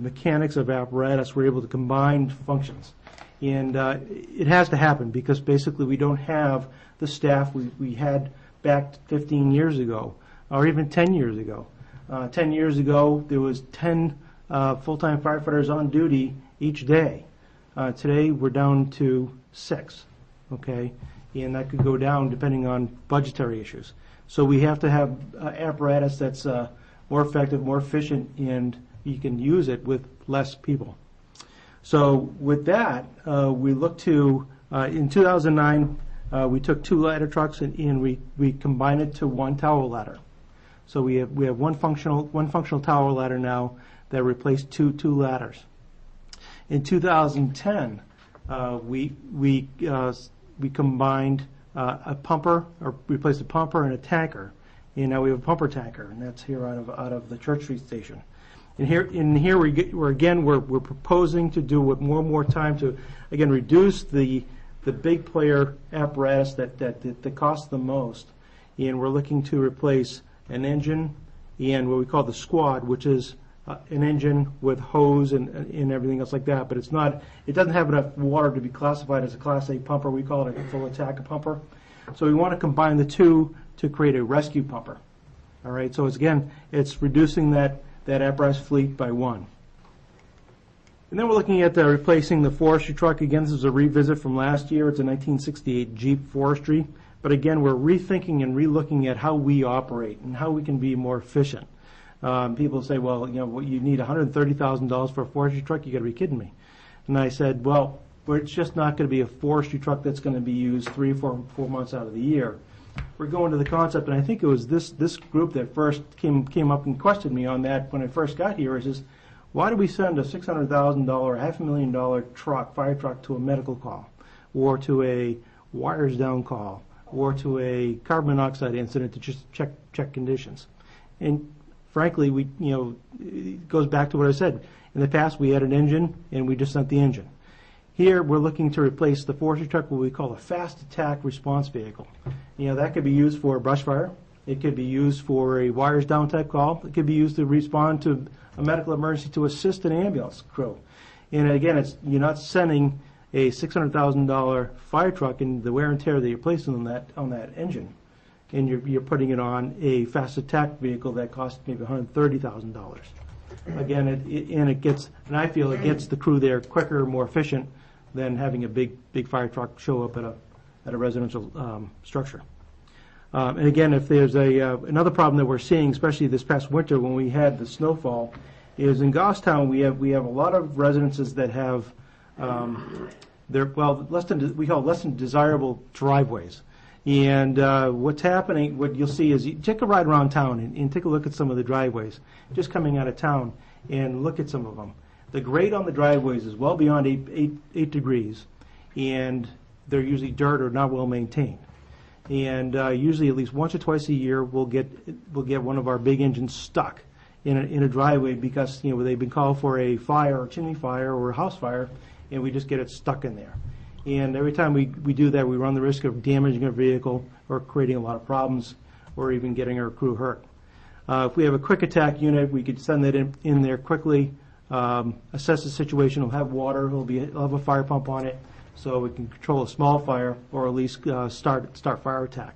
mechanics of apparatus, we're able to combine functions. And it has to happen because basically we don't have the staff we had back 15 years ago, or even 10 years ago. 10 years ago, there was 10 full-time firefighters on duty each day. Today, we're down to 6, okay? And that could go down depending on budgetary issues. So we have to have apparatus that's more effective, more efficient, and you can use it with less people. So with that, we look to, in 2009, we took 2 ladder trucks and we combined it to one tower ladder. So we have one functional tower ladder now that replaced two ladders. In 2010, we combined a pumper, or replaced a pumper and a tanker, and now we have a pumper tanker, and that's here out of the Church Street station. And here we're proposing to do with more time to again reduce the big player apparatus that costs the most, and we're looking to replace an engine and what we call the squad, which is an engine with hose and everything else like that, but it doesn't have enough water to be classified as a Class A pumper. We call it a full attack pumper. So we want to combine the two to create a rescue pumper. All right, so it's reducing that apparatus fleet by one. And then we're looking at replacing the forestry truck. Again, this is a revisit from last year. It's a 1968 Jeep Forestry. But again, we're rethinking and relooking at how we operate and how we can be more efficient. People say, well, you need $130,000 for a forestry truck. You got to be kidding me. And I said, well, it's just not going to be a forestry truck that's going to be used 3 or 4 months out of the year. We're going to the concept, and I think it was this group that first came up and questioned me on that when I first got here. Is just, why do we send a $600,000, $500,000 truck, fire truck, to a medical call, or to a wires down call, or to a carbon monoxide incident to just check conditions? And frankly, it goes back to what I said. In the past, we had an engine, and we just sent the engine. Here, we're looking to replace the forestry truck, what we call a fast attack response vehicle. That could be used for a brush fire. It could be used for a wires down type call. It could be used to respond to a medical emergency to assist an ambulance crew. And again, you're not sending a $600,000 fire truck and the wear and tear that you're placing on that engine, and you're putting it on a fast attack vehicle that costs maybe $130,000. Again, and I feel it gets the crew there quicker, more efficient than having a big fire truck show up at a residential structure. And again, if there's another problem that we're seeing, especially this past winter when we had the snowfall, is in Goffstown we have a lot of residences that have less than desirable driveways. And what's happening, what you'll see is you take a ride around town and take a look at some of the driveways just coming out of town and look at some of them. The grade on the driveways is well beyond 8 degrees, and they're usually dirt or not well maintained. And usually at least once or twice a year we'll get one of our big engines stuck in a driveway because they've been called for a fire or chimney fire or a house fire, and we just get it stuck in there. And every time we do that, we run the risk of damaging our vehicle or creating a lot of problems or even getting our crew hurt. If we have a quick attack unit, we could send that in there quickly, assess the situation. We'll have water. It'll have a fire pump on it, so we can control a small fire or at least start fire attack.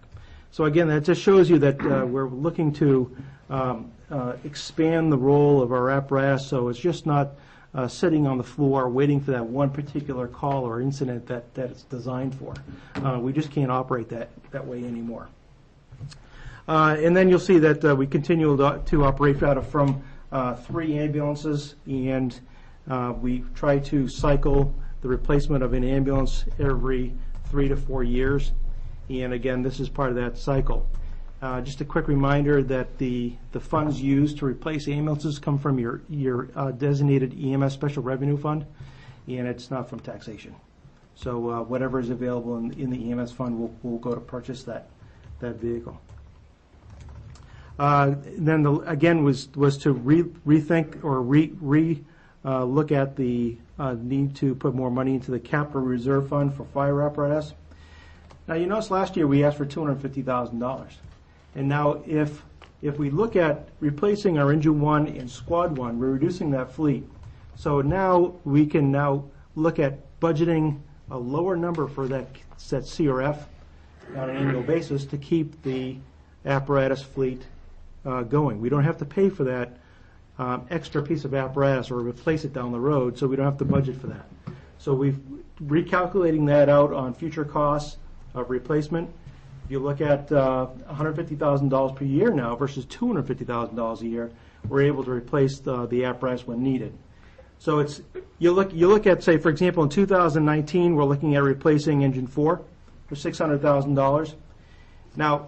So again, that just shows you that we're looking to expand the role of our apparatus, so it's just not sitting on the floor waiting for that one particular call or incident that it's designed for. We just can't operate that way anymore. And then you'll see that we continue to operate out of from 3 ambulances, and we try to cycle the replacement of an ambulance every 3 to 4 years. And again, this is part of that cycle. Just a quick reminder that the funds used to replace ambulances come from your designated EMS Special Revenue Fund, and it's not from taxation. So whatever is available in the EMS fund will go to purchase that vehicle. Then again was to rethink or look at the need to put more money into the capital reserve fund for fire apparatus. Now you notice last year we asked for $250,000. And now if we look at replacing our Engine 1 and Squad 1, we're reducing that fleet. So now we can look at budgeting a lower number for that CRF on an annual basis to keep the apparatus fleet going. We don't have to pay for that extra piece of apparatus or replace it down the road, so we don't have to budget for that. So we've recalculating that out on future costs of replacement. If you look at $150,000 per year now versus $250,000 a year, we're able to replace the apparatus when needed. So it's you look at, say, for example, in 2019, we're looking at replacing Engine 4 for $600,000. Now,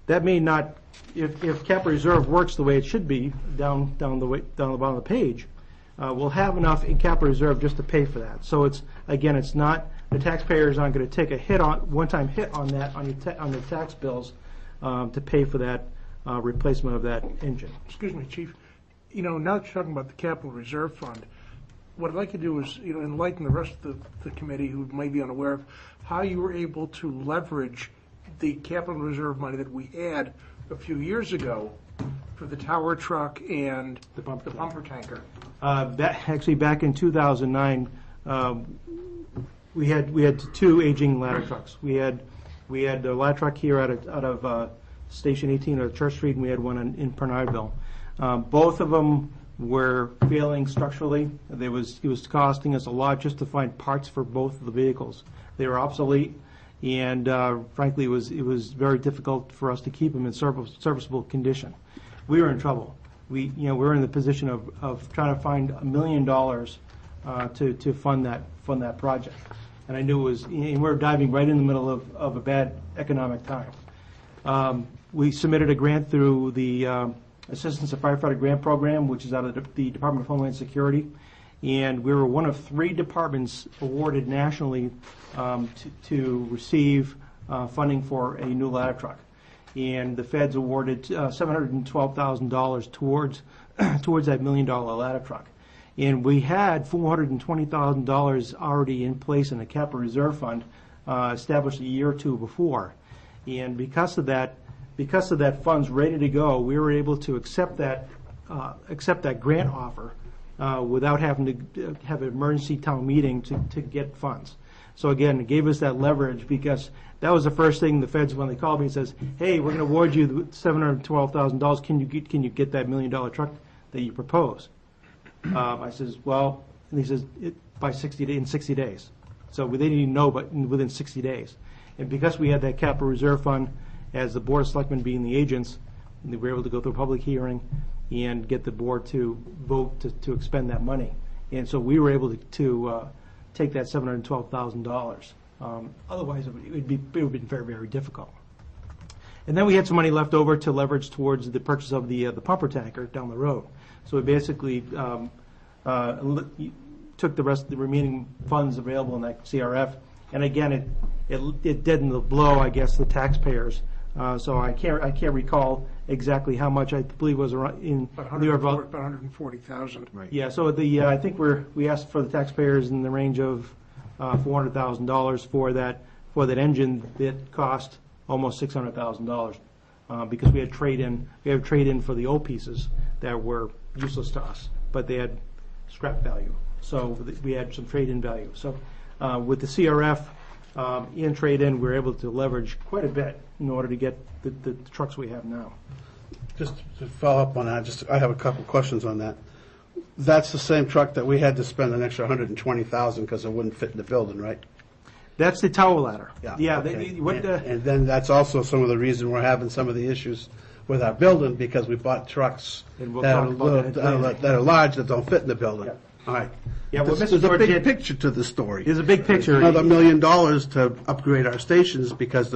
that may not, if capital reserve works the way it should be down the bottom of the page, we'll have enough in capital reserve just to pay for that. So it's not, the taxpayers aren't going to take a one-time hit on that on their tax bills to pay for that replacement of that engine. Excuse me, Chief. Now that you're talking about the capital reserve fund, what I'd like to do is, enlighten the rest of the committee who may be unaware of how you were able to leverage the capital reserve money that we had a few years ago for the tower truck and the bumper tanker. Actually, back in 2009, we had two aging ladder trucks. We had the ladder truck here out of Station 18 or Church Street, and we had one in Bernardville. Both of them were failing structurally. It was costing us a lot just to find parts for both of the vehicles. They were obsolete, and frankly, it was very difficult for us to keep them in serviceable condition. We were in trouble. We were in the position of trying to find $1 million to fund that project, and I knew it was. And we were diving right in the middle of a bad economic time. We submitted a grant through the Assistance to Firefighter Grant Program, which is out of the Department of Homeland Security, and we were one of 3 departments awarded nationally to receive funding for a new ladder truck. And the feds awarded $712,000 towards that $1 million ladder truck. And we had $420,000 already in place in the capital reserve fund established a year or two before. And because of that fund's ready to go, we were able to accept that grant offer without having to have an emergency town meeting to get funds. So again, it gave us that leverage because that was the first thing the feds, when they called me, says, "Hey, we're going to award you $712,000. Can you get that $1 million truck that you propose?" I says, "Well," and he says, in 60 days. So they didn't even know, but within 60 days. And because we had that capital reserve fund, as the Board of Selectmen being the agents, we were able to go through a public hearing and get the board to vote to expend that money. And so we were able to take that $712,000. Otherwise, it would have been very, very difficult. And then we had some money left over to leverage towards the purchase of the pumper tanker down the road. So we basically took the remaining funds available in that CRF, and again, it deadened the blow, I guess, to the taxpayers. So I can't recall exactly how much. I believe it was around in New York about 140,000. Right. Yeah. So I think we asked for the taxpayers in the range of $400,000 for that engine that cost almost $600,000 because we had trade-in for the old pieces that were useless to us, but they had scrap value. So we had some trade-in value. So with the CRF in trade-in, we were able to leverage quite a bit in order to get the trucks we have now. Just to follow up on that, I have a couple questions on that. That's the same truck that we had to spend an extra $120,000 because it wouldn't fit in the building, right? That's the tower ladder. Yeah. Okay. And then that's also some of the reason we're having some of the issues with our building because we bought trucks that are large that don't fit in the building. Yeah. All right. Yeah, well, There's a big picture to the story. There's a big picture. Another $1 million to upgrade our stations because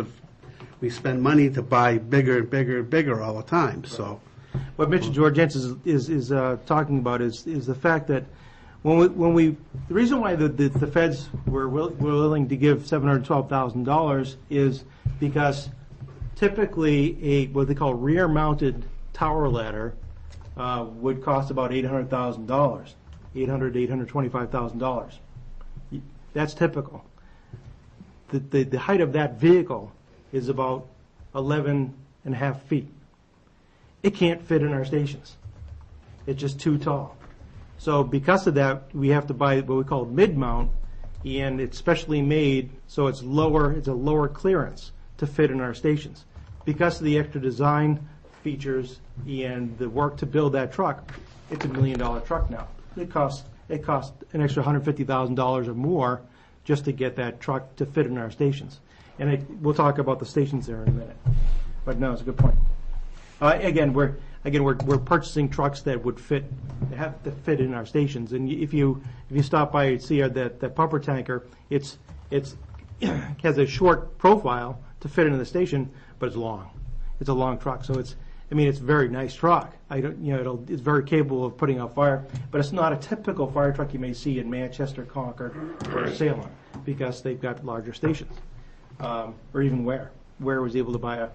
we spend money to buy bigger and bigger and bigger all the time. So, what Mr. Georgians is talking about is the fact that the reason why the feds were willing to give $712,000 is because typically what they call rear-mounted tower ladder would cost about $800,000, $800,000 to $825,000. That's typical. The height of that vehicle is about 11.5 feet. It can't fit in our stations. It's just too tall. So because of that, we have to buy what we call mid-mount, and it's specially made so it's lower. It's a lower clearance to fit in our stations. Because of the extra design features and the work to build that truck, it's $1 million truck now. It costs an extra $150,000 or more just to get that truck to fit in our stations. And we'll talk about the stations there in a minute. But no, it's a good point. Again, we're purchasing trucks that would have to fit in our stations. And if you stop by and see that pumper tanker, it has a short profile to fit into the station, but it's long. It's a long truck, so I mean, it's a very nice truck. It's very capable of putting out fire, but it's not a typical fire truck you may see in Manchester, Concord, or Salem, because they've got larger stations, or even Ware. Ware was able to buy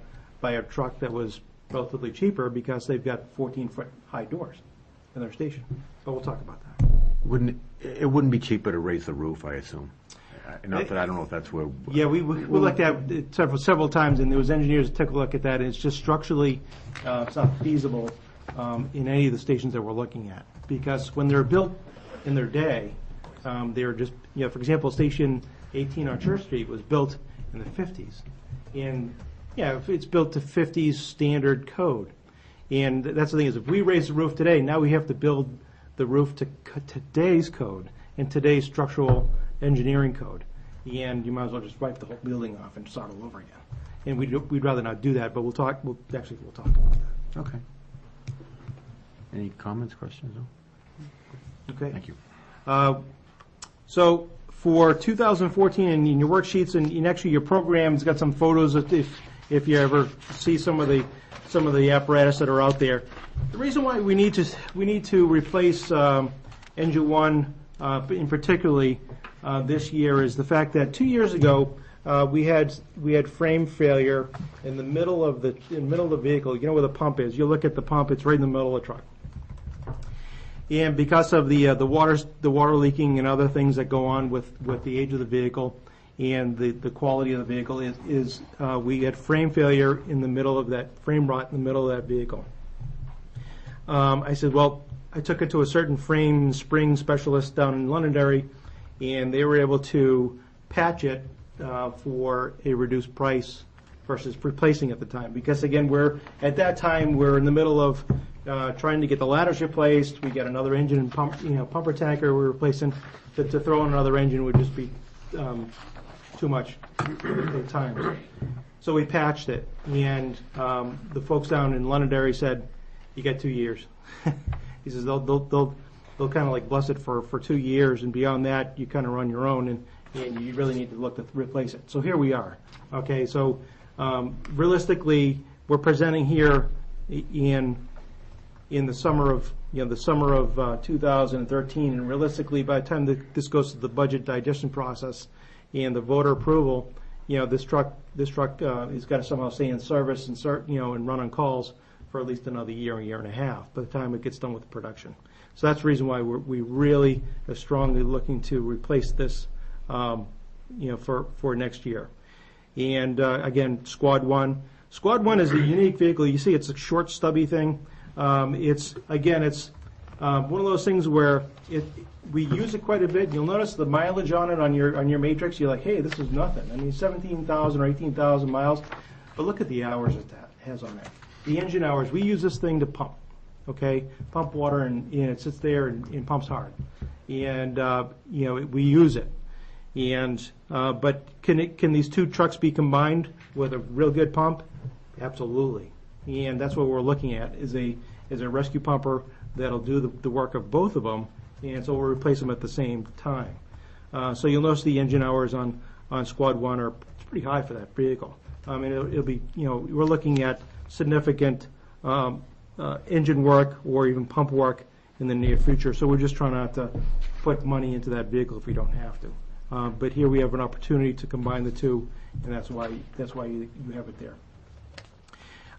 a truck that was relatively cheaper because they've got 14-foot high doors in their station. But we'll talk about that. It wouldn't be cheaper to raise the roof, I assume? Not that I don't know if that's where... Yeah, we looked at it several times, and there was engineers that took a look at that, and it's just structurally, it's not feasible in any of the stations that we're looking at. Because when they're built in their day, they're just, for example, Station 18 on Church Street was built in the 50s. And, it's built to 50s standard code. And that's the thing is, if we raise the roof today, now we have to build the roof to today's code and today's structural engineering code. And you might as well just wipe the whole building off and start all over again. And we'd rather not do that, but we'll talk about that. Okay. Any comments, questions? No? Okay. Thank you. So for 2014, and in your worksheets and actually your program's got some photos if you ever see some of the apparatus that are out there. The reason why we need to replace engine 1 in particularly this year is the fact that 2 years ago we had frame failure in the middle of the vehicle. You know where the pump is. You look at the pump; it's right in the middle of the truck. And because of the water leaking and other things that go on with the age of the vehicle and the quality of the vehicle is we had frame failure in the middle of that, frame rot in the middle of that vehicle. I said, well, I took it to a certain frame and spring specialist down in Londonderry, and they were able to patch it for a reduced price versus replacing at the time. Because again, at that time we're in the middle of trying to get the ladders replaced. We got another engine and pumper tanker we're replacing. To throw in another engine would just be too much at times. So we patched it, and the folks down in Londonderry said, "You got 2 years." He says they'll kind of like bless it for 2 years, and beyond that you kind of run your own, and you really need to look to replace it. So here we are. Okay, so realistically, we're presenting here in the summer of 2013, and realistically, by the time this goes to the budget digestion process and the voter approval, this truck has got to somehow stay in service and run on calls for at least another year and a half by the time it gets done with production. So that's the reason why we really are strongly looking to replace this, for next year. And again, Squad 1. Squad 1 is a unique vehicle. You see, it's a short, stubby thing. It's one of those things where we use it quite a bit. You'll notice the mileage on it on your matrix. You're like, hey, this is nothing. I mean, 17,000 or 18,000 miles. But look at the hours that has on it. The engine hours. We use this thing to pump. Okay, pump water, and it sits there and pumps hard. And we use it. And but can these two trucks be combined with a real good pump? Absolutely. And that's what we're looking at is a rescue pumper that'll do the work of both of them, and so we'll replace them at the same time. So you'll notice the engine hours on Squad 1 are pretty high for that vehicle. And it'll be, we're looking at significant engine work or even pump work in the near future. So we're just trying not to put money into that vehicle if we don't have to. But here we have an opportunity to combine the two, and that's why you have it there.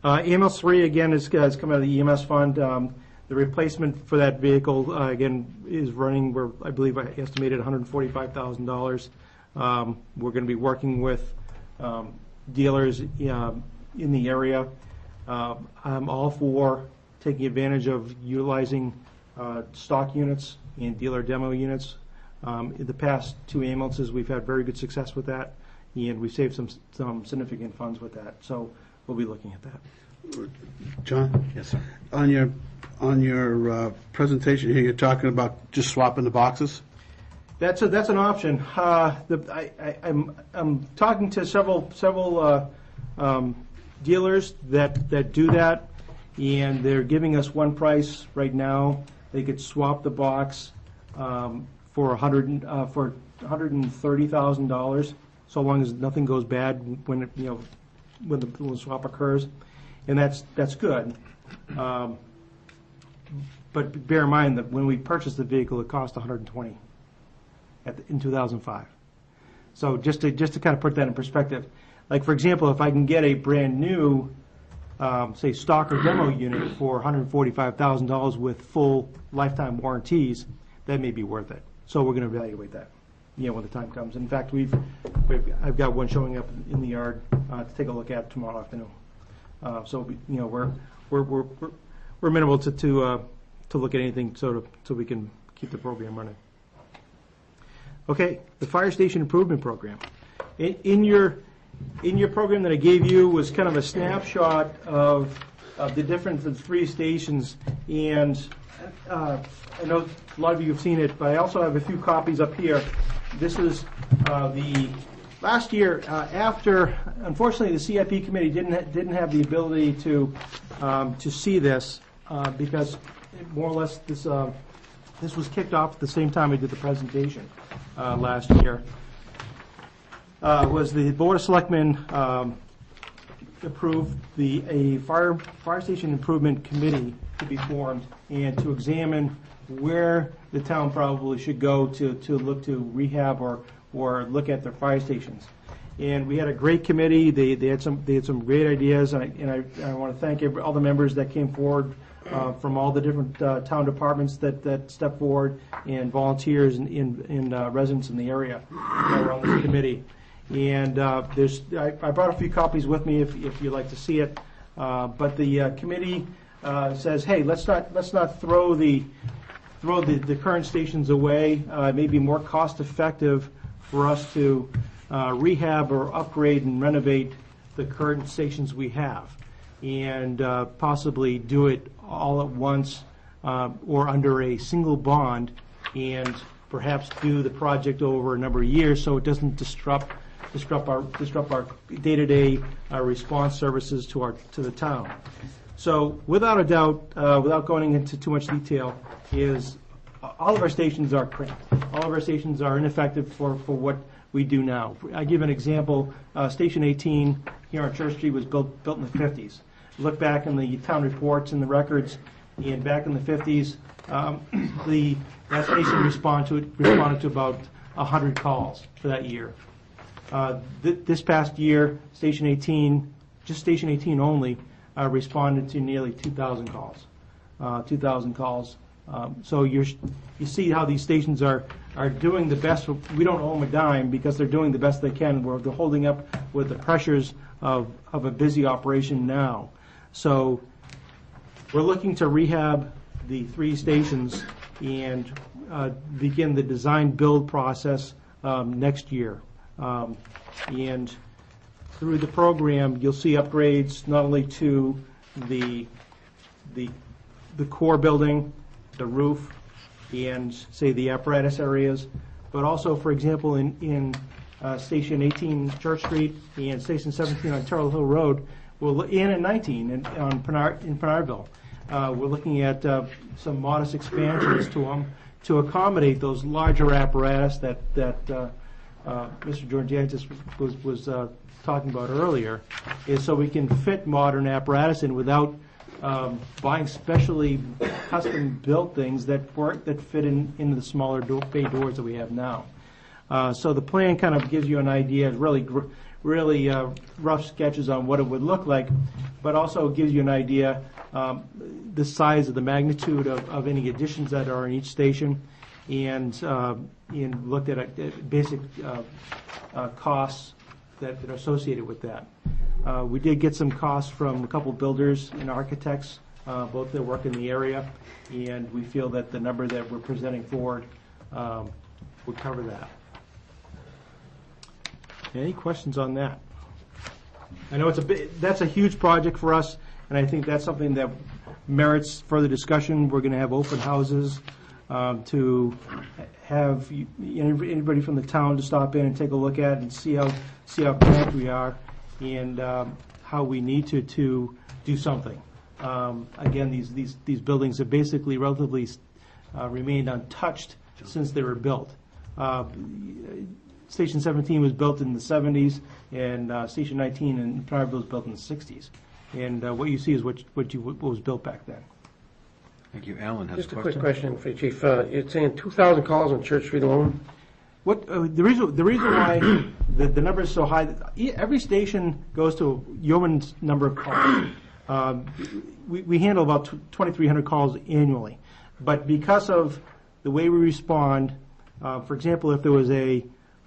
EMS 3 again has come out of the EMS fund. The replacement for that vehicle again is running. I believe I estimated $145,000. We're going to be working with dealers in the area. I'm all for taking advantage of utilizing stock units and dealer demo units. In the past 2 ambulances, we've had very good success with that, and we've saved some significant funds with that. So we'll be looking at that. John? Yes, sir. On your presentation here, you're talking about just swapping the boxes? That's an option. I'm talking to several dealers that do that, and they're giving us one price right now. They could swap the box for $130,000, so long as nothing goes bad when the swap occurs. and that's good. But bear in mind that when we purchased the vehicle, it cost $120 in 2005. So just to kind of put that in perspective, like for example, if I can get a brand new, say stock or demo unit for $145,000 with full lifetime warranties, that may be worth it. So we're going to evaluate that, when the time comes. In fact, I've got one showing up in the yard to take a look at tomorrow afternoon. So we're amenable to look at anything so we can keep the program running. Okay, the fire station improvement program. In your program that I gave you was kind of a snapshot of the three stations, and I know a lot of you have seen it, but I also have a few copies up here. This is the last year after, unfortunately, the CIP committee didn't have the ability to see this because more or less this was kicked off at the same time I did the presentation last year. Was the Board of Selectmen approved a fire station improvement committee to be formed and to examine where the town probably should go to look to rehab or look at their fire stations. And we had a great committee. They had some great ideas, and I want to thank all the members that came forward from all the different town departments that stepped forward, and volunteers and residents in the area that were on this committee. And I brought a few copies with me if you'd like to see it. But the committee says, hey, let's not throw the current stations away. It may be more cost effective for us to rehab or upgrade and renovate the current stations we have, and possibly do it all at once or under a single bond, and perhaps do the project over a number of years so it doesn't disrupt our day-to-day response services to the town. So without a doubt, without going into too much detail, is all of our stations are cramped. All of our stations are ineffective for what we do now. I give an example. Station 18 here on Church Street was built in the 50s. Look back in the town reports and the records, and back in the 50s, that station responded to about 100 calls for that year. This past year, Station 18, just Station 18 only, responded to nearly 2,000 calls. 2,000 calls. So you see how these stations are doing the best. We don't owe them a dime because they're doing the best they can. They're holding up with the pressures of a busy operation now. So we're looking to rehab the 3 stations and begin the design build process next year. And through the program, you'll see upgrades not only to the core building, the roof, and say the apparatus areas, but also, for example, in Station 18 Church Street and Station 17 on Turtle Hill Road, and 19 in Pinardville. We're looking at some modest expansions to them to accommodate those larger apparatus that Mr. Georgiantis was talking about earlier, is so we can fit modern apparatus in without buying specially custom-built things that fit into the smaller bay doors that we have now. So the plan kind of gives you an idea, really rough sketches on what it would look like, but also gives you an idea the size of the magnitude of any additions that are in each station, and looked at basic costs that are associated with that. We did get some costs from a couple builders and architects, both that work in the area, and we feel that the number that we're presenting forward would cover that. Any questions on that? I know that's a huge project for us, and I think that's something that merits further discussion. We're going to have open houses to have anybody from the town to stop in and take a look at and see how connected we are, and how we need to do something. Again, these buildings have basically relatively remained untouched since they were built. Station 17 was built in the 70s, and Station 19 in Pinardville was built in the 60s. And what you see is what was built back then. Thank you. Alan has Just a a quick question. question for you, Chief. You're saying 2,000 calls on Church Street alone? What the reason why the number is so high? Every station goes to a yeoman's number of calls. We handle about 2,300 calls annually, but because of the way we respond, for example, if there was a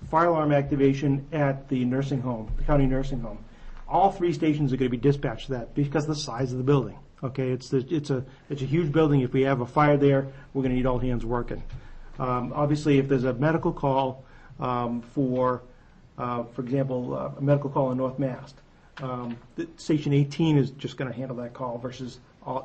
fire alarm activation at the nursing home, the county nursing home, all 3 stations are going to be dispatched to that because of the size of the building. Okay, it's a huge building. If we have a fire there, we're going to need all hands working. Obviously, if there's a medical call for example, a medical call in North Mast, Station 18 is just going to handle that call versus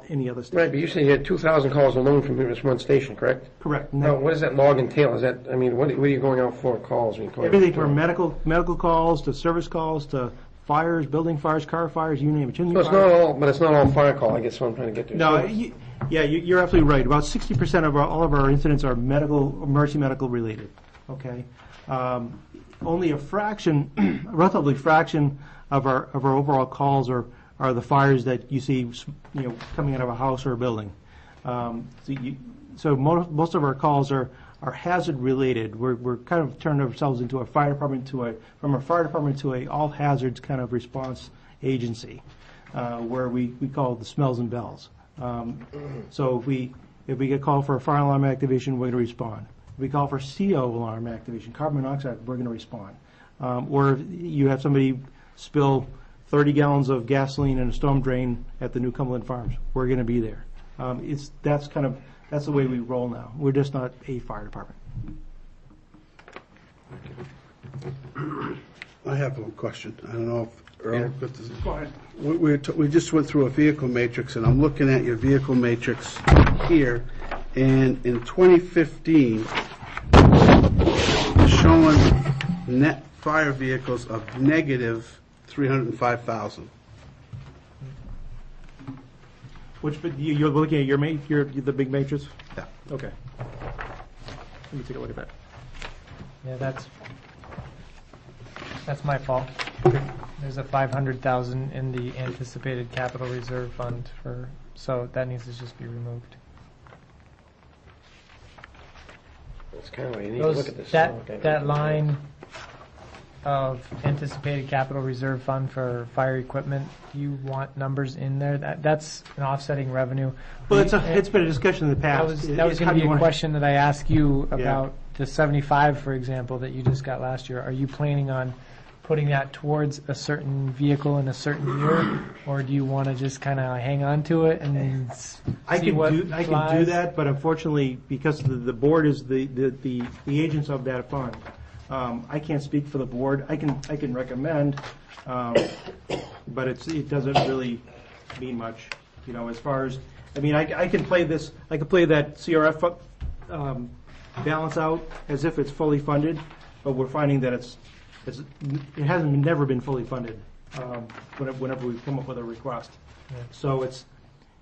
any other station. Right, but you said you had 2,000 calls alone from this one station, correct? Correct. Now, what does that log entail? Is that, I mean, what are you going out for calls? Everything from medical calls to service calls to fires, building fires, car fires, you name it. So it's not all, but it's not all fire call, I guess what I'm trying to get to. No, you're absolutely right. About 60% of all of our incidents are emergency medical related. Okay, only a fraction, a relatively fraction of our overall calls are the fires that you see, coming out of a house or a building. So most of our calls are hazard related. We're kind of turned ourselves into a fire department from a fire department to a all hazards kind of response agency, where we call it the smells and bells. So if we get called for a fire alarm activation, we're going to respond. If we call for CO alarm activation, carbon monoxide, we're going to respond. Or if you have somebody spill 30 gallons of gasoline in a storm drain at the New Cumberland Farms, we're going to be there. That's the way we roll now. We're just not a fire department. I have one question. I don't know if Earl got this. Go ahead. We just went through a vehicle matrix, and I'm looking at your vehicle matrix here, and in 2015, it's showing net fire vehicles of negative 305,000. But you're looking at you're the big matrix? Yeah. Okay. Let me take a look at that. Yeah, that's my fault. There's a 500,000 in the anticipated capital reserve fund so that needs to just be removed. That's kind of why you need to look at this. That line of anticipated capital reserve fund for fire equipment, do you want numbers in there? That's an offsetting revenue. Well, it's been a discussion in the past. That was going to be a question that I asked you about the 75, for example, that you just got last year. Are you planning on putting that towards a certain vehicle in a certain year, or do you want to just kind of hang on to it and I see can what do flies? that, but unfortunately, because the board is the agents of that fund, I can't speak for the board. I can recommend, but it doesn't really mean much, as far as, I can play this. I can play that CRF balance out as if it's fully funded, but we're finding that it hasn't never been fully funded whenever we come up with a request. Yeah. So it's,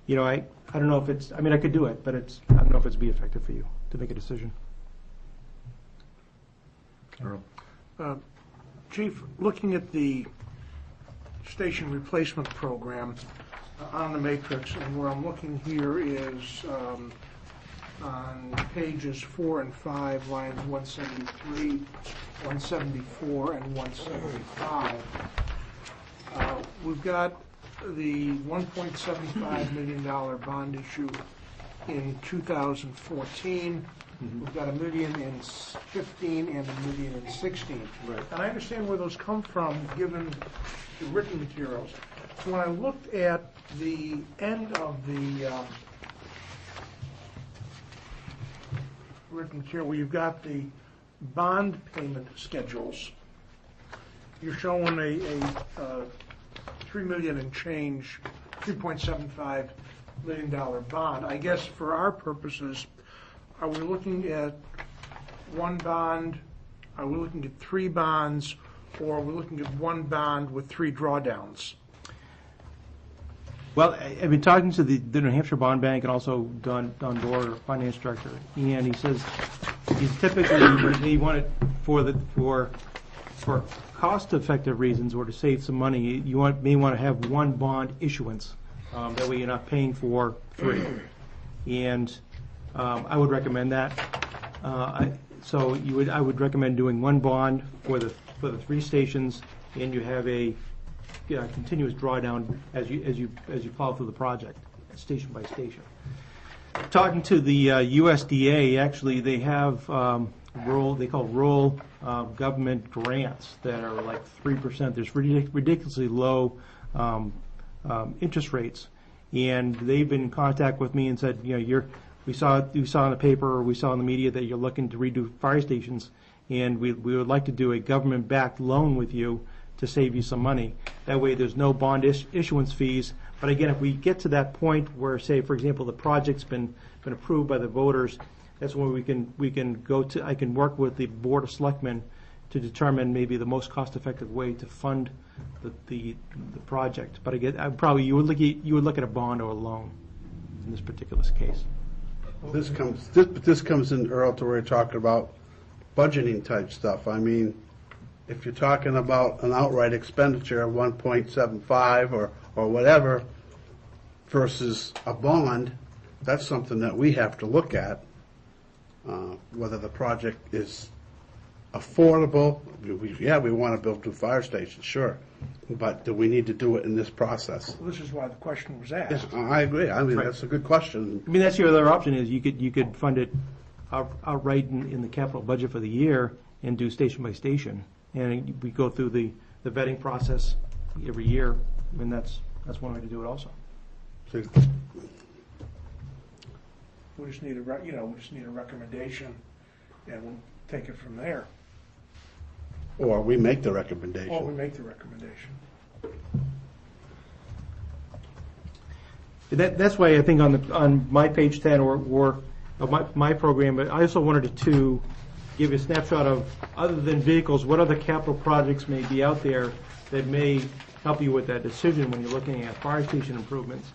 I don't know if it's. I could do it, but I don't know if it's be effective for you to make a decision. Earl. Chief, looking at the station replacement program on the matrix, and where I'm looking here is on pages 4 and 5, lines 173, 174, and 175. We've got the $1.75 million bond issue in 2014. We've got $1 million in 15 and $1 million in 16. Right. And I understand where those come from, given the written materials. So when I looked at the end of the written material, where you've got the bond payment schedules, you're showing a $3 million and change, $3.75 million bond. I guess for our purposes, are we looking at one bond? Are we looking at 3 bonds? Or are we looking at one bond with 3 drawdowns? Well, I've been talking to the New Hampshire Bond Bank and also Don Dorr, finance director, and he says he's typically they want it for for cost-effective reasons or to save some money, you may want to have one bond issuance. That way you're not paying for three. And I would recommend that. I would recommend doing one bond for the three stations, and you have a continuous drawdown as you plow through the project, station by station. Talking to the USDA, actually they have rural government grants that are like 3%. There's ridiculously low interest rates, and they've been in contact with me and said, we saw in the paper, or we saw in the media that you're looking to redo fire stations, and we would like to do a government-backed loan with you to save you some money. That way there's no bond issuance fees. But again, if we get to that point where, say, for example, the project's been approved by the voters, that's when we can go to, I can work with the Board of Selectmen to determine maybe the most cost-effective way to fund the project. But again, you would look at a bond or a loan in this particular case. This comes in, Earl, to where you're talking about budgeting type stuff. I mean, if you're talking about an outright expenditure of 1.75 or whatever versus a bond, that's something that we have to look at, whether the project is affordable. We want to build 2 fire stations, sure, but do we need to do it in this process? Well, this is why the question was asked. Yeah, I agree. I mean, Right. That's a good question. I mean, that's your other option, is you could fund it outright in the capital budget for the year and do station by station. And we go through the vetting process every year, and that's one way to do it also. So, We just need a recommendation, and we'll take it from there. or we make the Or we recommendation. make the recommendation. That's why I think on my page 10 or my program, but I also wanted to give you a snapshot of, other than vehicles, what other capital projects may be out there that may help you with that decision when you're looking at fire station improvements.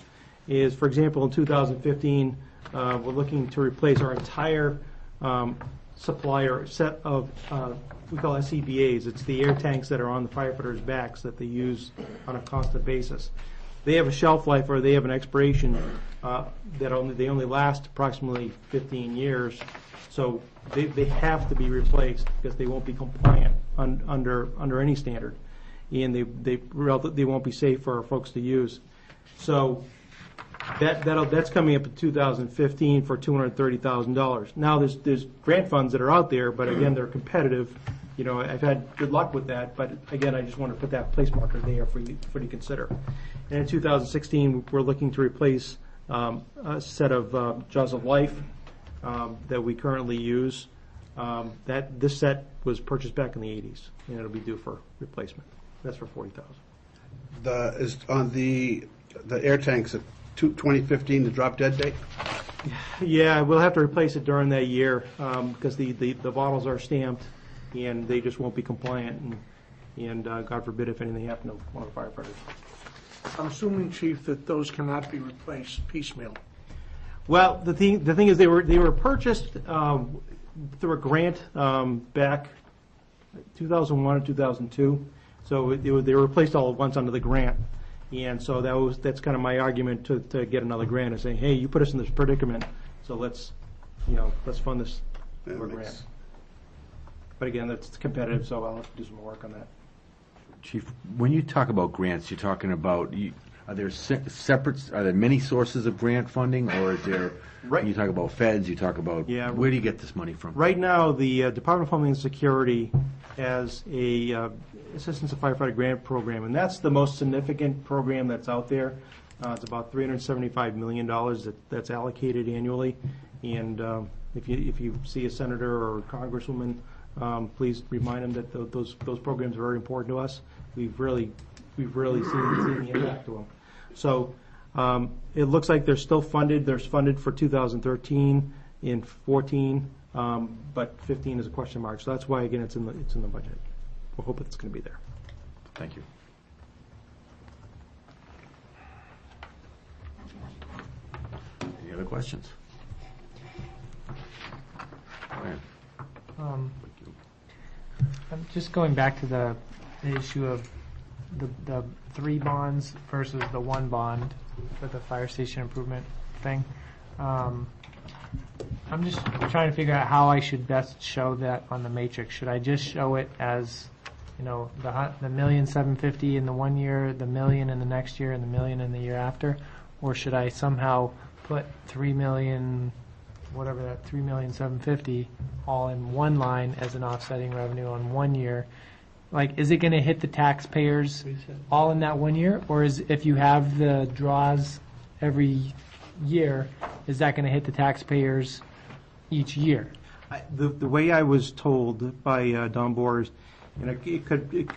Is, for example, in 2015, we're looking to replace our entire supplier set of, we call SCBAs. It's the air tanks that are on the firefighters' backs that they use on a constant basis. They have a shelf life, or they have an expiration they only last approximately 15 years. So they have to be replaced because they won't be compliant under any standard, and they won't be safe for our folks to use. So that's coming up in 2015 for $230,000. Now there's grant funds that are out there, but again, they're competitive. I've had good luck with that, but again, I just want to put that place marker there for you to consider. And in 2016, we're looking to replace a set of Jaws of Life that we currently use. This set was purchased back in the 80s, and it'll be due for replacement. That's for $40,000. Is on the air tanks at 2015, the drop dead date? Yeah, we'll have to replace it during that year because the bottles are stamped and they just won't be compliant, and God forbid if anything happened to one of the firefighters. I'm assuming, Chief, that those cannot be replaced piecemeal. Well, the thing is, they were purchased through a grant back 2001 or 2002. So they were replaced all at once under the grant, and so that's kind of my argument to get another grant and say, hey, you put us in this predicament, so let's fund this through a grant. But again, that's competitive, so I'll have to do some more work on that. Chief, when you talk about grants, you're talking about, are there are there many sources of grant funding, or is there, when you talk about feds, you talk about, where do you get this money from? Right now, the Department of Homeland Security has a Assistance to Firefighter Grant Program, and that's the most significant program that's out there. It's about $375 million that's allocated annually, and if you see a senator or a congresswoman, please remind them that those programs are very important to us. We've really seen the impact of them. So it looks like they're still funded. They're funded for 2013 and 14, but 15 is a question mark. So that's why, again, it's in the budget. We'll hope it's going to be there. Thank you. Any other questions? Go ahead. I'm just going back to the issue of the 3 bonds versus the 1 bond for the fire station improvement thing. I'm just trying to figure out how I should best show that on the matrix. Should I just show it as, the $1,750,000 in the 1 year, the $1 million in the next year, and the $1 million in the year after? Or should I somehow put $3 million, whatever that $3,750,000 all in one line as an offsetting revenue on 1 year? Like, is it going to hit the taxpayers all in that 1 year? Or is, if you have the draws every year, is that going to hit the taxpayers each year? The way I was told by Don Boers, and it could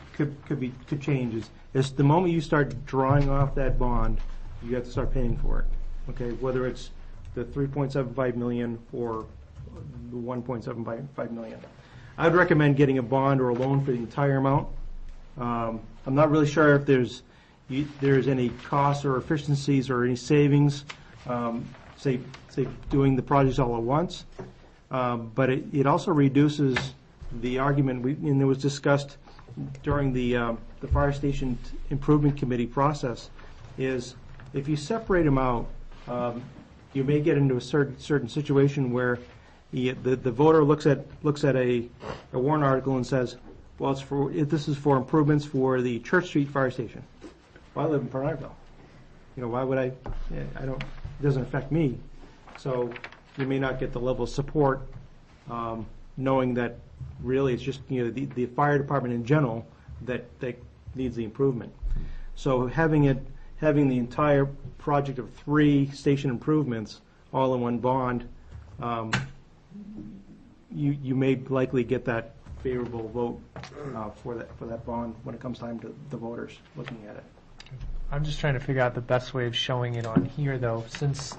change, is the moment you start drawing off that bond, you have to start paying for it. Okay, whether it's the $3.75 million or the $1.75 million. I'd recommend getting a bond or a loan for the entire amount. I'm not really sure if there's any costs or efficiencies or any savings, say doing the projects all at once. But it also reduces the argument, and it was discussed during the Fire Station Improvement Committee process, is if you separate them out, you may get into a certain situation where the voter looks at a warrant article and says, well, this is for improvements for the Church Street Fire Station. Well, I live in Perniville. Why would it doesn't affect me. So you may not get the level of support, knowing that really it's just the fire department in general that needs the improvement. So having the entire project of 3 station improvements all in one bond, you may likely get that favorable vote for that bond when it comes time to the voters looking at it. I'm just trying to figure out the best way of showing it on here, though, since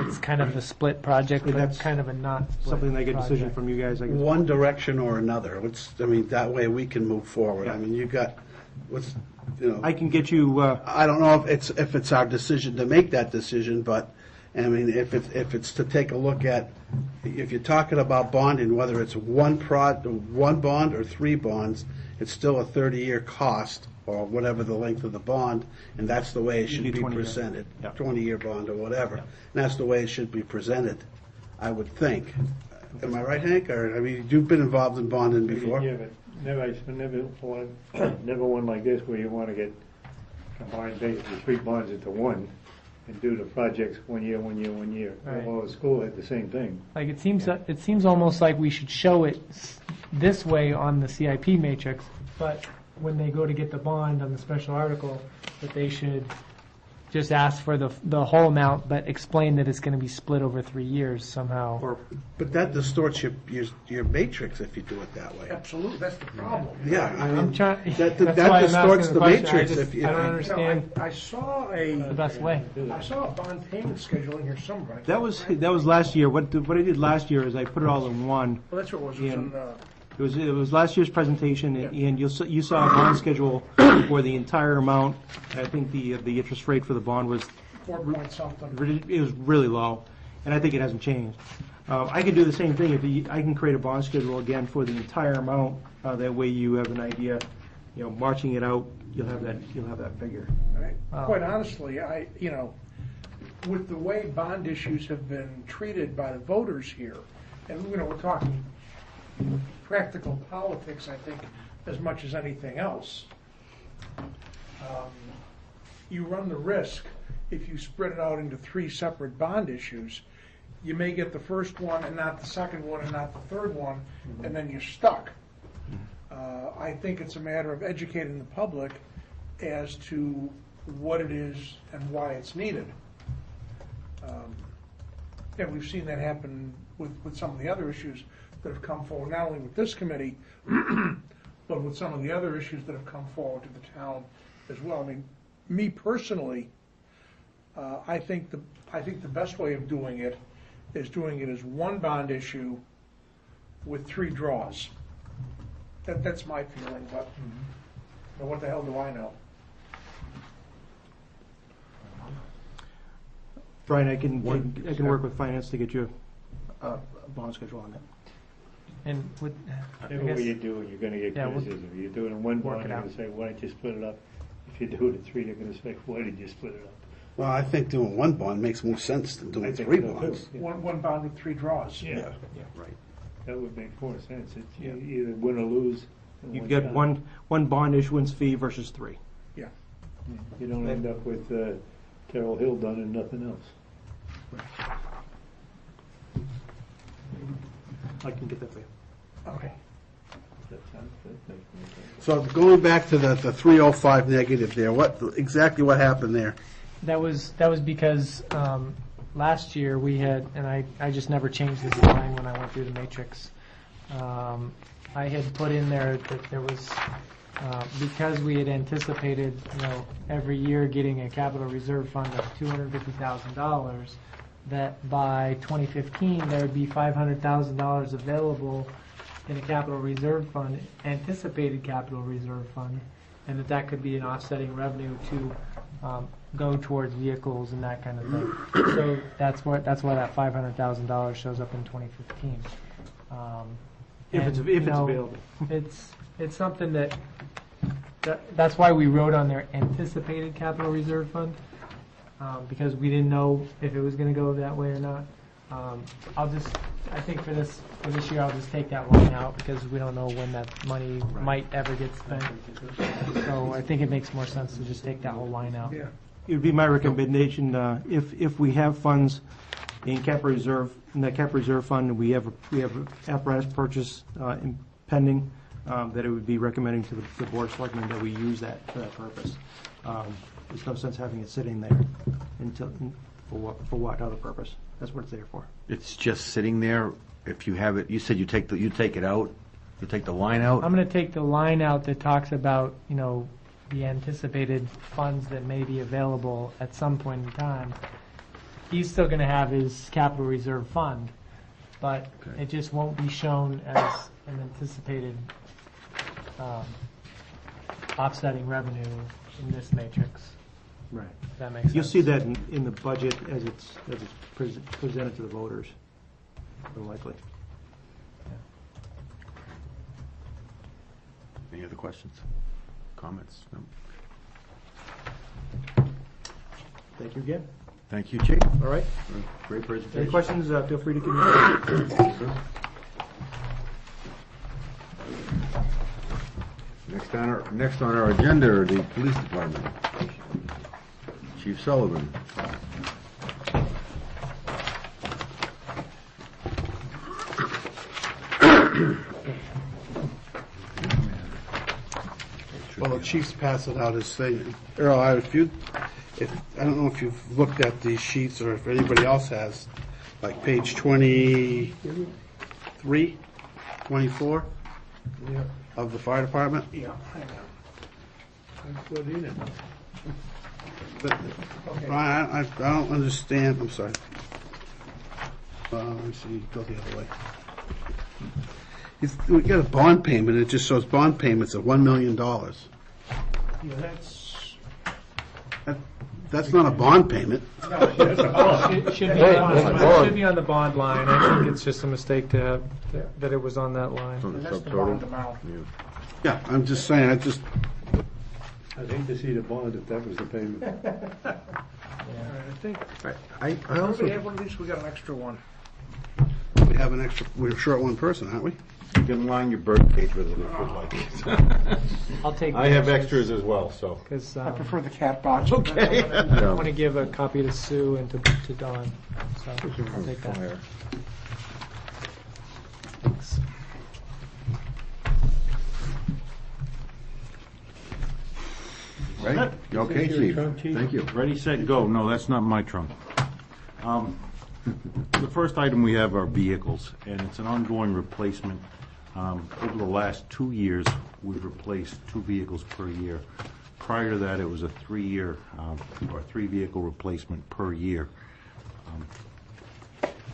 it's kind of a split project, but That's kind of a not split Something like a decision project. from you guys, I guess. One direction or another. That way we can move forward. Yeah. I mean, you got, I can get you, I don't know if it's our decision to make that decision, but, I mean, if it's to take a look at, if you're talking about bonding, whether it's one bond or 3 bonds, it's still a 30-year cost, or whatever the length of the bond, and that's the way it should be 20 year. presented. Yeah. 20-year bond or whatever. Yeah. And that's the way it should be presented, I would think. Am I right, Hank? Or, I mean, you've been involved in bonding before? Yeah, but never one like this where you want to get combined basically 3 bonds into one and do the projects 1 year. Right. Well, the school had the same thing. Like, it seems almost like we should show it this way on the CIP matrix, but when they go to get the bond on the special article, that they should just ask for the whole amount, but explain that it's going to be split over 3 years somehow. But that distorts your matrix if you do it that way. Absolutely, that's the problem. Yeah, I mean, I'm trying. that that's why I'm distorts asking the question. matrix. I don't understand I saw the best way. I saw a bond payment schedule in here somewhere. that was last year. What I did last year is I put it all in one. Well, that's what it was. It was in, It was last year's presentation, and you saw a bond schedule for the entire amount. I think the interest rate for the bond was 4 point something. it was really low, and I think it hasn't changed. I can do the same thing. I can create a bond schedule again for the entire amount. That way, you have an idea. Marching it out, you'll have that figure. Right. Wow. Quite honestly, with the way bond issues have been treated by the voters here, and we're talking practical politics, I think, as much as anything else. You run the risk, if you spread it out into 3 separate bond issues, you may get the first one and not the second one and not the third one, and then you're stuck. I think it's a matter of educating the public as to what it is and why it's needed. And we've seen that happen with some of the other issues that have come forward, not only with this committee, but with some of the other issues that have come forward to the town as well. I mean, me personally, I think the best way of doing it is doing it as one bond issue with 3 draws. That's my feeling, but what the hell do I know? Brian, I can work with finance to get you a bond schedule on that. And with, I Whatever guess, you do, you're gonna get Yeah, we'll criticism. You're doing it in one work bond, it they're out. gonna say, why don't you split it up? If you do it in three, they're gonna say, why did you split it up? Well, I think doing one bond makes more sense than I doing think three so, too. bonds. Yeah. One bond with 3 draws. Yeah, Right. that would make more sense. It's Yeah. either win or lose. in You one get shot. one bond issuance fee versus 3. Yeah. You don't end up with Carroll Hill done and nothing else. I can get that for you. okay. That sounds good. Makes more sense. So going back to the 305 negative there, exactly what happened there? That was because last year we had, and I just never changed this line when I went through the matrix. I had put in there that there was, because we had anticipated, every year getting a capital reserve fund of $250,000, that by 2015 there would be $500,000 available in a capital reserve fund, anticipated capital reserve fund, and that could be an offsetting revenue to go towards vehicles and that kind of thing. So that's why that $500,000 shows up in 2015. If it's available. It's something that's why we wrote on there anticipated capital reserve fund, because we didn't know if it was going to go that way or not. I think for this year, I'll just take that line out because we don't know when that money might ever get spent. So I think it makes more sense to just take that whole line out. It would be my recommendation, if we have funds in capital reserve, in that capital reserve fund, we have apparatus purchase pending, that it would be recommending to the board of selectmen that we use that for that purpose. There's no sense having it sitting there for what other purpose? That's what it's there for. It's just sitting there. If you have it, you said you take it out. You take the line out. I'm going to take the line out that talks about, the anticipated funds that may be available at some point in time. He's still going to have his capital reserve fund, but Okay. it just won't be shown as an anticipated offsetting revenue in this matrix. Right. If that makes sense. You'll see that in the budget as it's presented to the voters, more likely. Any other questions? Comments? No? Thank you again. Thank you, Chief. All right. Great presentation. Any questions, feel free to give me. Next on our agenda, the police department. Chief Sullivan. Well, the chiefs pass it out as saying, Earl, I don't know if you've looked at these sheets or if anybody else has, like page 23, 24 of the fire department. Yeah, I know. Put in it. But I don't understand, I'm sorry. Let me see, go the other way. We got a bond payment, it just shows bond payments of $1 million. Yeah, that's, That's not a bond payment. It should be Hey, on that's a it bond. should be on the bond line. I think it's just a mistake that it was on that line. On the that's the subtotal. bond amount. Yeah, I'm just saying, I'd hate to see the bond if that was the payment. I think, I everybody also, have one of these, we got an extra one. we have an extra, we're short one person, aren't we? You can line your bird cage with it if you'd like. I'll take. I have extras as well, so. Because I prefer the cat box. Okay. I want to give a copy to Sue and to Dawn. So I'll take that. Thanks. right? Okay, Is this your Chief. trunk, Chief? Thank you. Ready, set, go. No, that's not my trunk. The first item we have are vehicles, and it's an ongoing replacement. Over the last 2 years, we've replaced 2 vehicles per year. Prior to that, it was a 3-year, or 3-vehicle replacement per year.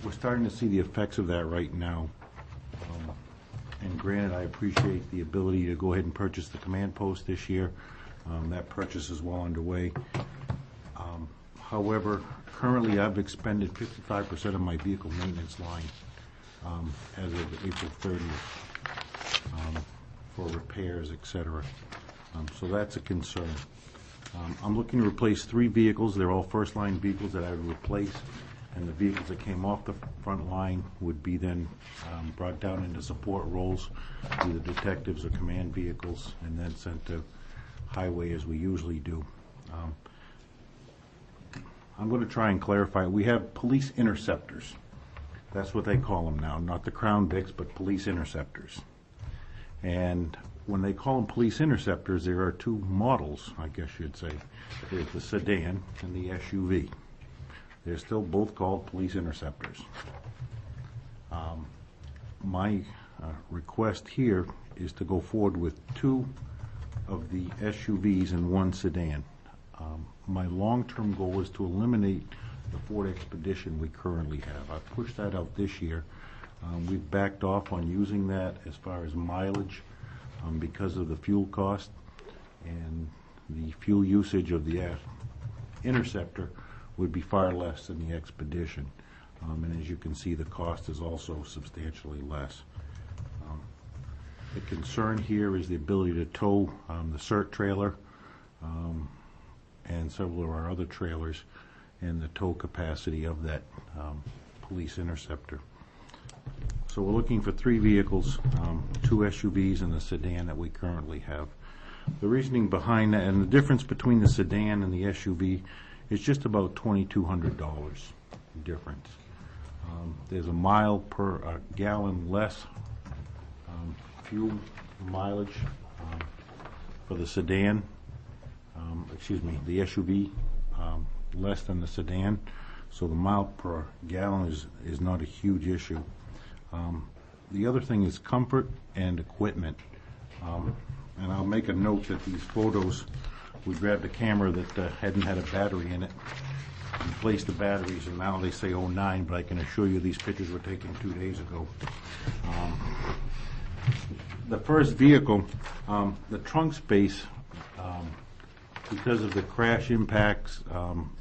We're starting to see the effects of that right now. And granted, I appreciate the ability to go ahead and purchase the command post this year. That purchase is well underway. However, currently I've expended 55% of my vehicle maintenance line. as of April 30th for repairs, et cetera. So that's a concern. I'm looking to replace 3 vehicles. They're all first-line vehicles that I would replace, and the vehicles that came off the front line would be then brought down into support roles, either detectives or command vehicles, and then sent to highway as we usually do. I'm going to try and clarify. We have police interceptors. That's what they call them now, not the Crown Vics, but police interceptors. And when they call them police interceptors, there are 2 models, I guess you'd say. There's the sedan and the SUV. They're still both called police interceptors. My request here is to go forward with 2 of the SUVs and 1 sedan. My long-term goal is to eliminate the Ford Expedition we currently have. I've pushed that out this year. We've backed off on using that as far as mileage because of the fuel cost, and the fuel usage of the Interceptor would be far less than the Expedition. And as you can see, the cost is also substantially less. The concern here is the ability to tow the CERT trailer and several of our other trailers, and the tow capacity of that police interceptor. So we're looking for 3 vehicles, 2 SUVs and the sedan that we currently have. The reasoning behind that, and the difference between the sedan and the SUV, is just about $2,200 difference. There's a mile per gallon less fuel mileage for the sedan, the SUV, less than the sedan, so the mile per gallon is not a huge issue. The other thing is comfort and equipment. And I'll make a note that these photos, we grabbed a camera that hadn't had a battery in it, replaced the batteries, and now they say 09, but I can assure you these pictures were taken 2 days ago. The first vehicle, the trunk space, because of the crash impacts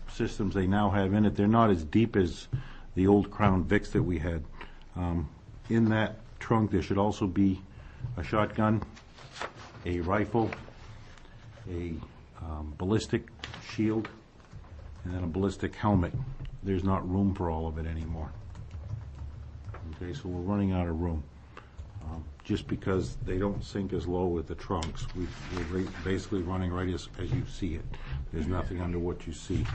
systems they now have in it, they're not as deep as the old Crown Vics that we had. In that trunk, there should also be a shotgun, a rifle, a ballistic shield, and then a ballistic helmet. There's not room for all of it anymore. Okay, so we're running out of room. Just because they don't sink as low with the trunks. We're basically running right as you see it. There's nothing under what you see.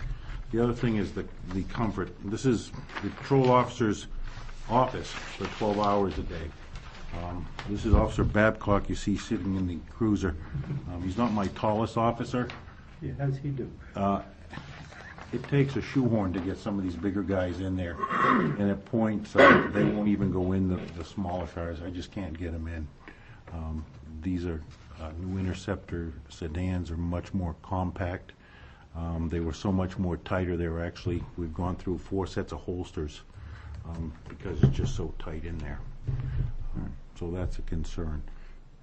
The other thing is the comfort. This is the patrol officer's office for 12 hours a day. This is Officer Babcock you see sitting in the cruiser. He's not my tallest officer. Yeah, how does he do? It takes a shoehorn to get some of these bigger guys in there. And at points, they won't even go in the smaller cars. I just can't get them in. These are new Interceptor sedans are much more compact. They were so much more tighter. They were actually, we've gone through 4 sets of holsters because it's just so tight in there. So that's a concern.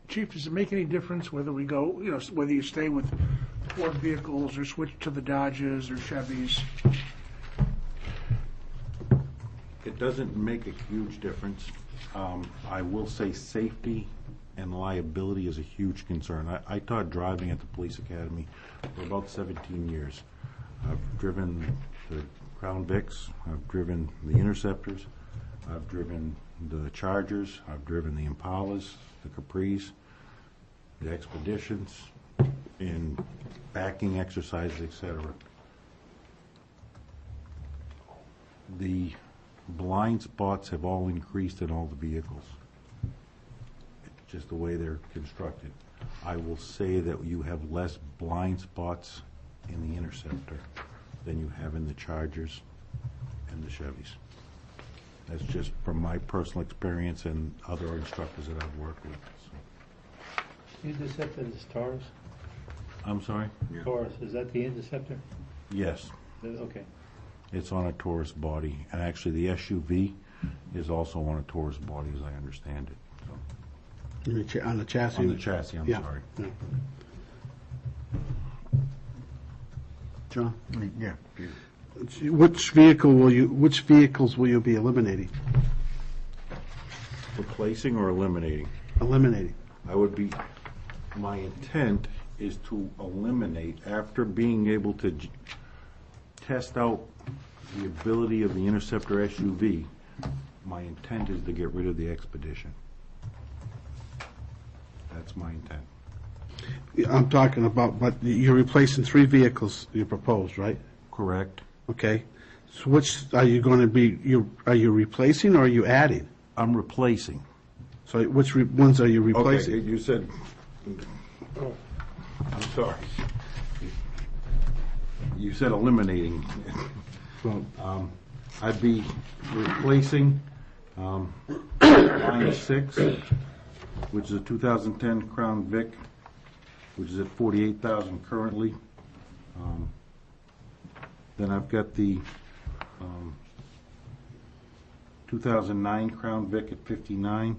Chief, does it make any difference whether we go, whether you stay with Ford vehicles or switch to the Dodges or Chevys? It doesn't make a huge difference. I will say safety and liability is a huge concern. I taught driving at the police academy for about 17 years. I've driven the Crown Vics, I've driven the Interceptors, I've driven the Chargers, I've driven the Impalas, the Capris, the Expeditions, in backing exercises, etc. The blind spots have all increased in all the vehicles. It's just the way they're constructed. I will say that you have less blind spots in the Interceptor than you have in the Chargers and the Chevys. That's just from my personal experience and other instructors that I've worked with. So. Interceptor is Taurus? I'm sorry? Taurus, is that the Interceptor? Yes. Okay. It's on a Taurus body. And actually the SUV is also on a Taurus body, as I understand it. So. On the chassis? On the chassis, I'm sorry. Yeah. John? Yeah. Which vehicles will you be eliminating? replacing or eliminating? Eliminating. My intent is to eliminate, after being able to test out the ability of the Interceptor SUV, my intent is to get rid of the Expedition. That's my intent. I'm talking about, but you're replacing 3 vehicles you proposed, right? Correct. Okay. So which are you going to be, are you replacing or are you adding? I'm replacing. So which ones are you replacing? Okay, you said, I'm sorry. You said eliminating. Well, I'd be replacing line 6, which is a 2010 Crown Vic, which is at $48,000 currently. Then I've got the 2009 Crown Vic at $59,000,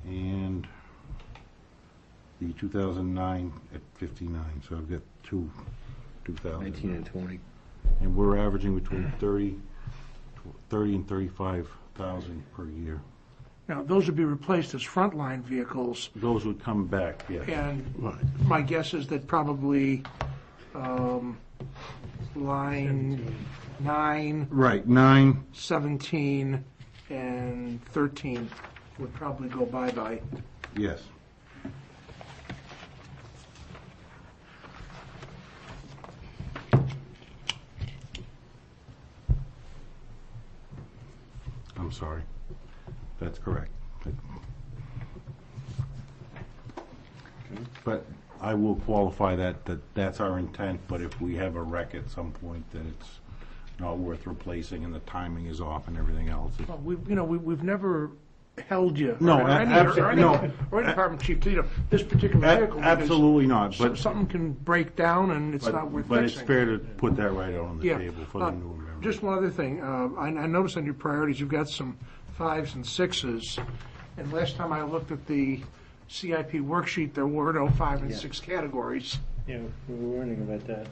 and the 2009 at $59,000. So I've got two 2000. 19 and 20. And we're averaging between 30 and 35,000 per year. Now, those would be replaced as frontline vehicles, Those would come back, yes. and my guess is that probably line 9, Right, 9, 17, and 13 would probably go bye-bye. yes. I'm sorry. That's correct. But I will qualify that's our intent, but if we have a wreck at some point, that it's not worth replacing and the timing is off and everything else. Well, we've never held you, No, or any department chief, to, this particular vehicle. because Absolutely not, but, something can break down and it's not worth but fixing. it's fair to put that right out on the Yeah. table for the new member. Just one other thing, I noticed on your priorities, you've got some 5s and 6s, and last time I looked at the CIP worksheet, there were no 5 and 6 categories. Yeah, we were warning about that.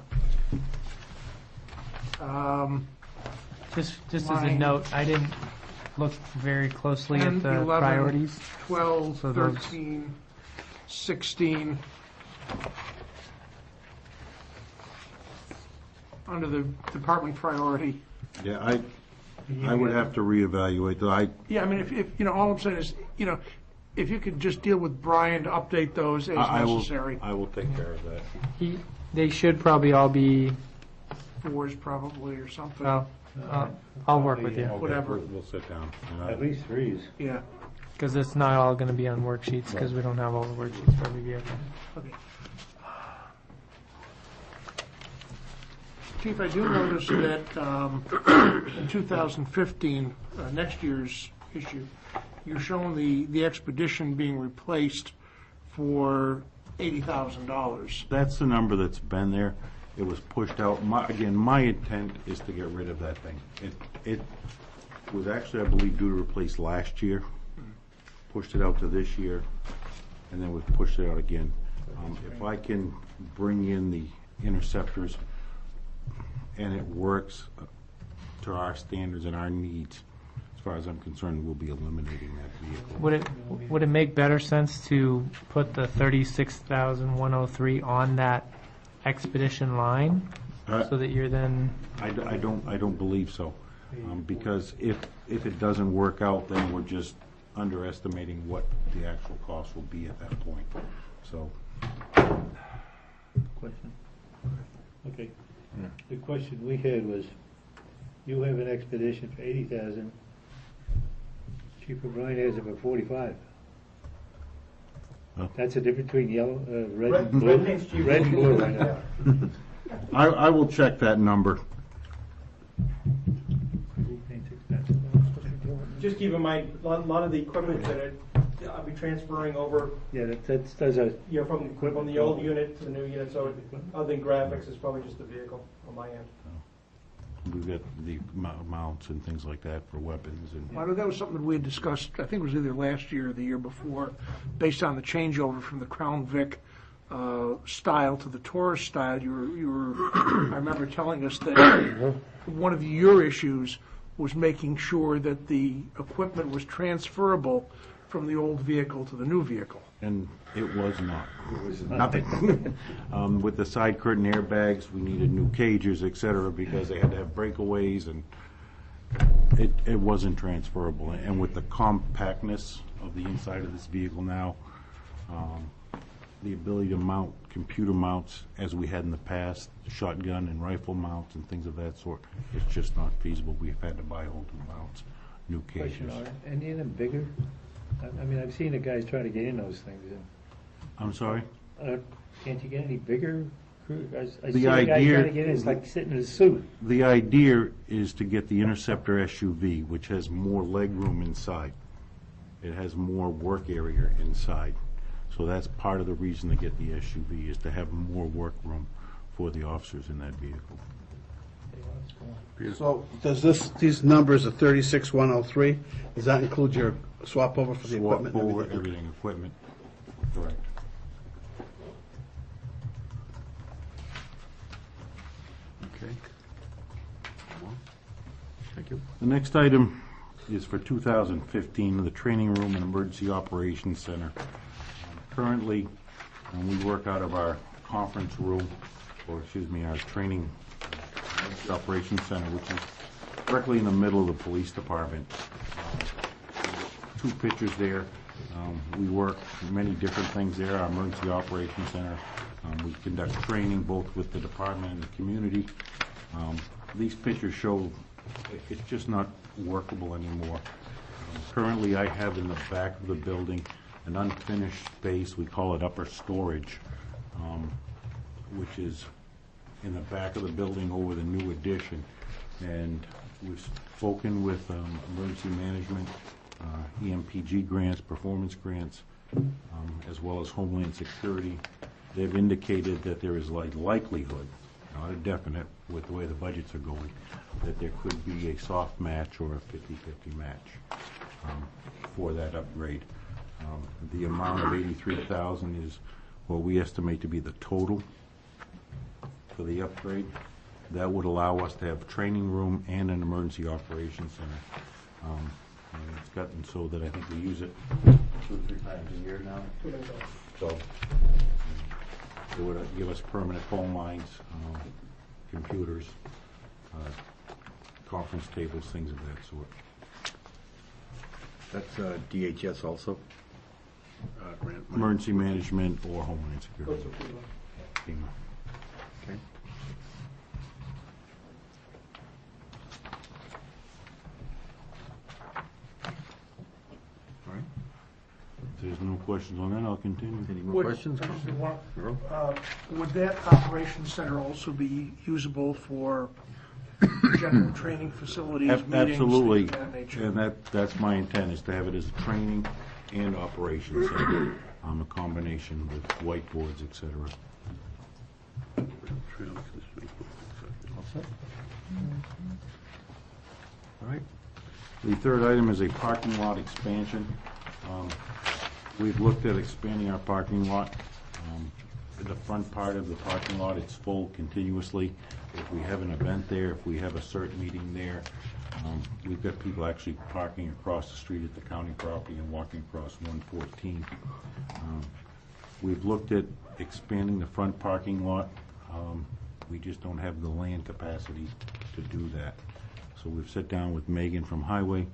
Just as a Line- note, I didn't look very closely 10, at the 11, priorities. 12, So those- 13, 16. Under the department priority. Yeah, I would have to reevaluate that. Yeah, I mean, if all I'm saying is, if you could just deal with Brian to update those as necessary. I will take care of that. They should probably all be, 4s probably or something. well, I'll work with you, Okay, Whatever. We'll sit down. At least 3s. Yeah. because it's not all going to be on worksheets, because we don't have all the worksheets for every vehicle. Okay. Chief, I do notice that in 2015, next year's issue, you're showing the Expedition being replaced for $80,000. That's the number that's been there. It was pushed out. My intent is to get rid of that thing. It was actually, I believe, due to replace last year. Pushed it out to this year, and then we pushed it out again. If I can bring in the Interceptors and it works to our standards and our needs, as far as I'm concerned, we'll be eliminating that vehicle. Would it make better sense to put the 36,103 on that Expedition line, so that you're then, I don't believe so, because if it doesn't work out, then we're just underestimating what the actual cost will be at that point. So, Question? Okay. The question we had was, you have an Expedition for 80,000, Chief O'Brien has it for 45. Oh. That's the difference between yellow, red Red- and blue? red paint's cheaper. Red and blue right now. I will check that number. Blue paint's expensive. Just keep in mind, a lot of the equipment that I'll be transferring over, Yeah, that's a, from the old unit to the new unit, so other than graphics, it's probably just the vehicle on my end. We've got the mounts and things like that for weapons and. Well, that was something that we had discussed, I think it was either last year or the year before, based on the changeover from the Crown Vic style to the Taurus style. You were I remember telling us that one of your issues was making sure that the equipment was transferable from the old vehicle to the new vehicle. And it was not. Nothing. With the side curtain airbags, we needed new cages, et cetera, because they had to have breakaways, and it wasn't transferable. And with the compactness of the inside of this vehicle now, the ability to mount computer mounts as we had in the past, shotgun and rifle mounts and things of that sort, it's just not feasible. We've had to buy whole new mounts, new cages. Question, are any of them bigger? I mean, I've seen the guys try to get in those things. I'm sorry? Can't you get any bigger? I The see a guy idea- trying to get in, it's like sitting in a suit. The idea is to get the Interceptor SUV, which has more leg room inside. It has more work area inside. So that's part of the reason to get the SUV, is to have more work room for the officers in that vehicle. So does these numbers of 36,103, does that include your swap over for the Swap equipment? and over everything? everything, equipment, correct. Okay. Thank you. The next item is for 2015, the Training Room and Emergency Operations Center. Currently, we work out of our conference room, or excuse me, our Training Emergency Operations Center, which is directly in the middle of the police department. Two pictures there. We work many different things there, our Emergency Operations Center. We conduct training both with the department and the community. These pictures show it's just not workable anymore. Currently, I have in the back of the building an unfinished space, we call it upper storage, which is in the back of the building over the new addition. And we've spoken with emergency management, EMPG grants, performance grants, as well as Homeland Security. They've indicated that there is like likelihood, not a definite with the way the budgets are going, that there could be a soft match or a 50-50 match for that upgrade. The amount of $83,000 is what we estimate to be the total for the upgrade. That would allow us to have a training room and an emergency operations center. And it's gotten so that I think we use it 2 or 3 times a year now. So it would give us permanent phone lines, computers, conference tables, things of that sort. That's DHS also? Grant money. Emergency management or Homeland Security. FEMA. Okay. All right. If there's no questions on that, I'll continue. Any more Would- questions? Would that operations center also be usable for general training facilities, meetings, Absolutely, things of that nature? and that's my intent, is to have it as a training and operations center, a combination with whiteboards, et cetera. All right. The third item is a parking lot expansion. We've looked at expanding our parking lot. The front part of the parking lot, it's full continuously. If we have an event there, if we have a CERT meeting there, we've got people actually parking across the street at the county property and walking across 114. We've looked at expanding the front parking lot. We just don't have the land capacity to do that. So we've sat down with Megan from Highway,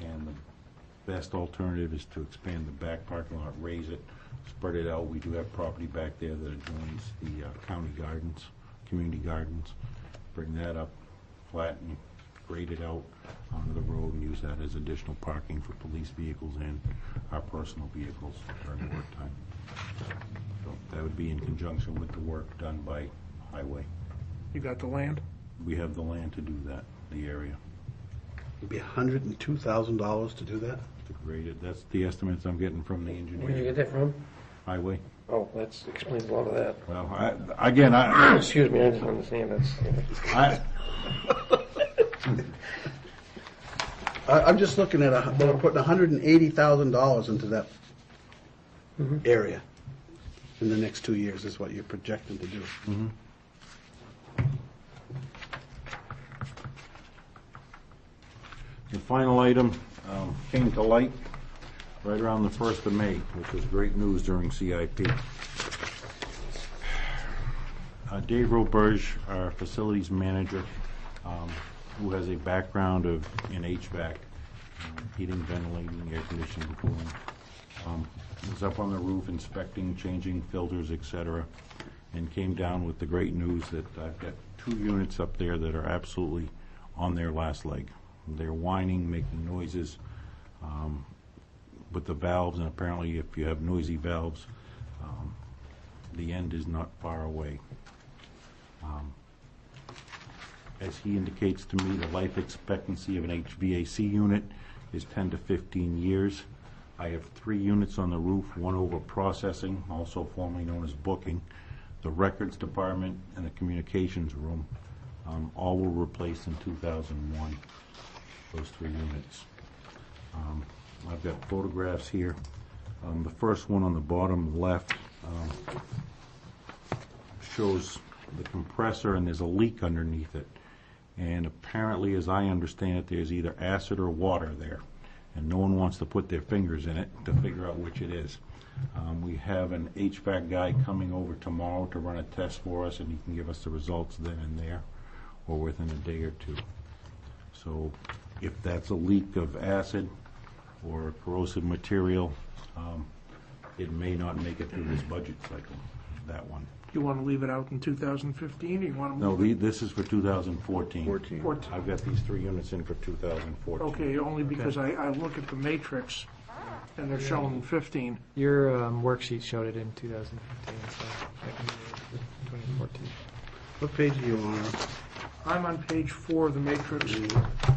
and the best alternative is to expand the back parking lot, raise it, spread it out. We do have property back there that adjoins the county gardens, community gardens. Bring that up, flatten, grade it out onto the road, and use that as additional parking for police vehicles and our personal vehicles during work time. So that would be in conjunction with the work done by Highway. You got the land? We have the land to do that, the area, It'd be $102,000 to do that? to grade it. That's the estimates I'm getting from the Where'd you engineer. get that from? Highway. Oh, that explains a lot of that. Well, I Excuse me, I didn't understand that. I'm just looking at, they're putting $180,000 into that area in the next 2 years, is what you're projecting to do. final item came to light right around the 1st of May, which was great news during CIP. Dave Roberge, our facilities manager, who has a background in HVAC, heating, ventilating, air conditioning, cooling, was up on the roof inspecting, changing filters, etc., and came down with the great news that I've got 2 units up there that are absolutely on their last leg. They're whining, making noises with the valves, and apparently if you have noisy valves, the end is not far away. As he indicates to me, the life expectancy of an HVAC unit is 10 to 15 years. I have 3 units on the roof, one over processing, also formerly known as booking, the records department, and the communications room. All were replaced in 2001, those 3 units. I've got photographs here. The first one on the bottom left shows the compressor, and there's a leak underneath it. And apparently, as I understand it, there's either acid or water there, and no one wants to put their fingers in it to figure out which it is. We have an HVAC guy coming over tomorrow to run a test for us, and he can give us the results then and there, or within a day or 2. So if that's a leak of acid or corrosive material, it may not make it through this budget cycle, that one. You want to leave it out in 2015, or you want to No, move it? this is for 2014. 14. I've got these 3 units in for 2014. Okay, only because I look at the matrix, and they're showing 15. Your worksheet showed it in 2015, so I can do it in 2014. What page are you on? I'm on page 4 of the matrix,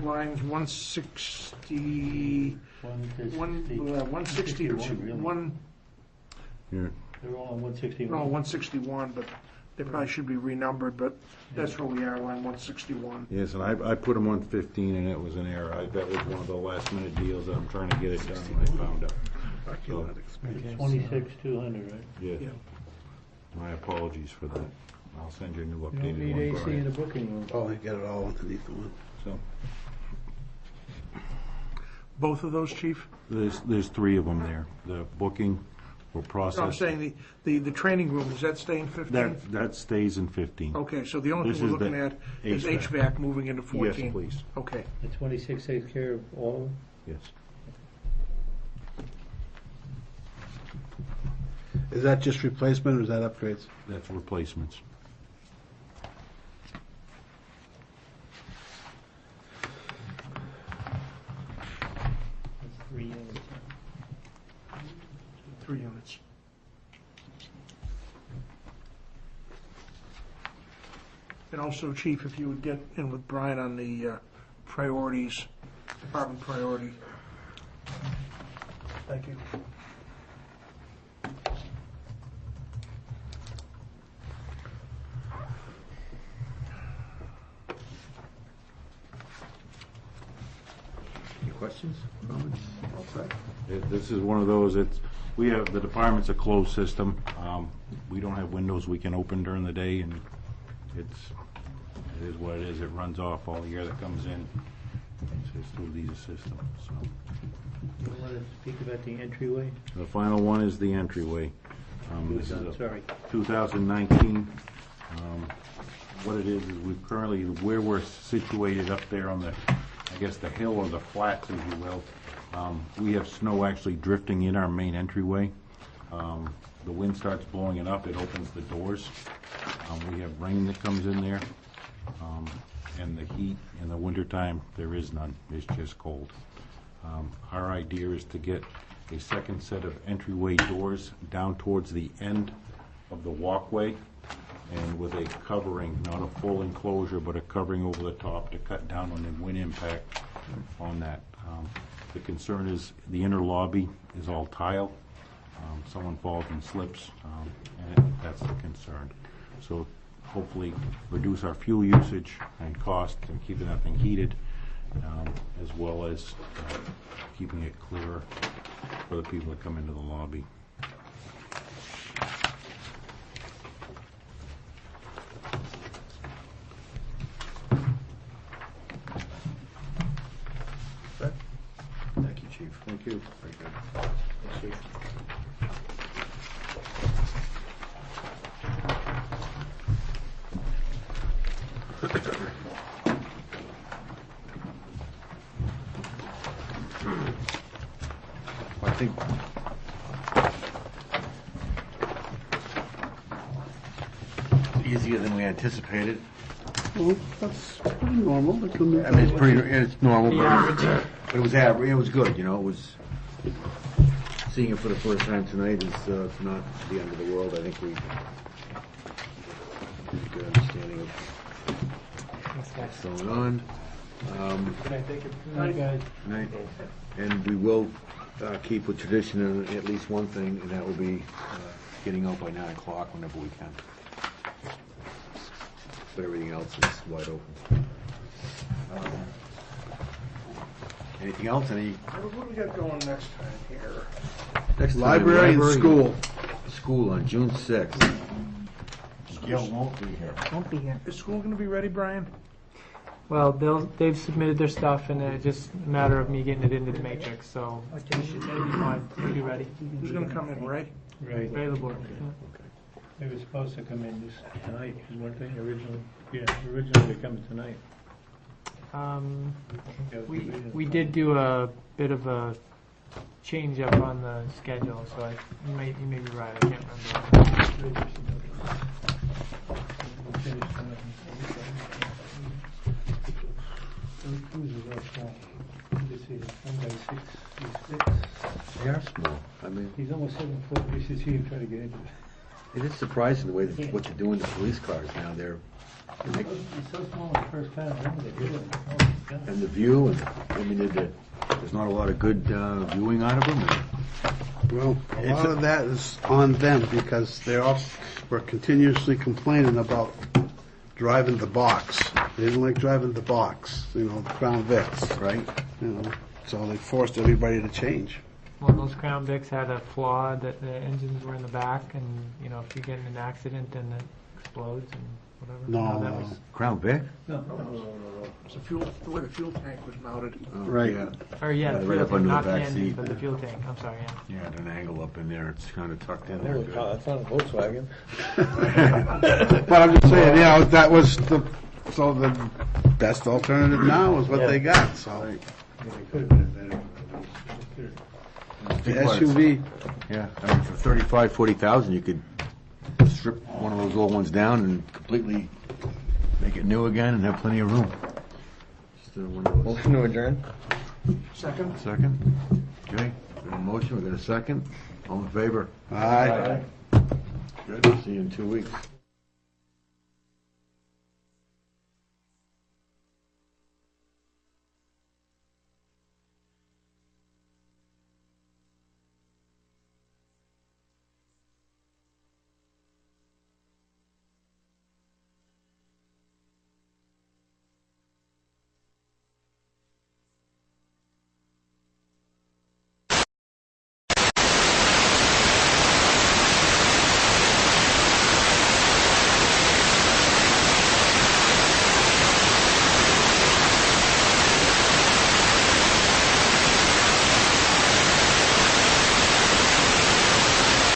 lines 160, 161, Here. They're all on 161. no, 161, but they probably should be renumbered, but that's where we are, line 161. Yes, and I put them on 15, and it was an error. That was one of the last-minute deals that I'm trying to get it done, and I found out. So, It's 26,200, right? yes. Yeah. My apologies for that. I'll send you a new You don't updated need one, AC in the Brian. booking room. Oh, I got it all underneath the one. So, Both of those, Chief? there's 3 of them there. The booking or No, process. I'm saying the training room, does that stay in 15? That stays in 15. Okay, so the only This thing we're is the looking at is HVAC. HVAC moving into 14? Yes, please. Okay. The 26 takes care of all of them? Yes. Is that just replacement or is that upgrades? That's replacements. That's 3 units. 3 units. And also, Chief, if you would get in with Brian on the priorities, department priority. Thank you. Any questions, comments? This is one of those, the department's a closed system. We don't have windows we can open during the day, and it is what it is. It runs off all the air that comes in. It's just through these systems, so. You want to speak about the entryway? The final one is the entryway. This is I'm a sorry. 2019. What it is we've currently, where we're situated up there on the, I guess, the hill or the flats, if you will, we have snow actually drifting in our main entryway. The wind starts blowing it up, it opens the doors. We have rain that comes in there. And the heat in the wintertime, there is none. It's just cold. Our idea is to get a second set of entryway doors down towards the end of the walkway, and with a covering, not a full enclosure, but a covering over the top to cut down on the wind impact on that. The concern is the inner lobby is all tile. Someone falls and slips, and that's the concern. So hopefully reduce our fuel usage and cost and keeping that thing heated, as well as keeping it clearer for the people that come into the lobby. think easier than we anticipated. Well, that's pretty normal. It can be- I mean, it's normal, The but average. it was average, it was good, you know, it was, seeing it for the first time tonight is not the end of the world. I think we have a good understanding of what's going on. Can I take it from you guys? Right. And we will keep with tradition in at least one thing, and that will be getting out by 9 o'clock whenever we can. But everything else is wide open. Anything else? Any? What do we got going next time here? Next time, Library and school. School on June 6th. Gail won't be here. Won't be here. Is school gonna be ready, Brian? Well, they've submitted their stuff, and it's just a matter of me getting it into the matrix, so Oh, it'll be fine. It'll be ready. Who's gonna come in, Ray? Right. Ray LeBoard. They were supposed to come in this tonight, weren't they, originally? Yeah, originally they come tonight. That was the reason. We did do a bit of a change up on the schedule, so you may be right, I can't remember. We finished tonight. Those cruisers are small. You see, one by 6, They are small. I mean, he's almost 7 foot, you should see him try to get into it. it is surprising the way that what they're doing to police cars now. He's so small the first time, I remember they did it. Oh, my God. And the view, and I mean, there's not a lot of good viewing out of them. Well, a lot of that is on them because we're continuously complaining about driving the box. They didn't like driving the box, the Crown Vics, Right? So they forced everybody to change. Well, those Crown Vics had a flaw that the engines were in the back, and, if you get in an accident, then it explodes and whatever. No, that no. was. Crown Vic? No, It's the way the fuel tank was mounted. Right. Yeah. Or, yeah, the Right fuel up tank, under the not the back engine, seat. but the fuel tank, I'm sorry, yeah. Yeah, at an angle up in there. It's kind of tucked in there. Good. That's not a Volkswagen. But I'm just saying, that was the best alternative now is what they got, so. yeah, they could have been better. The SUV, Yeah, I mean, for 35, 40,000, you could strip one of those old ones down and completely make it new again and have plenty of room. Just one of those. Motion to adjourn? Second? Second? Okay, we have a motion, we got a second. All in favor? aye. Good, see you in 2 weeks.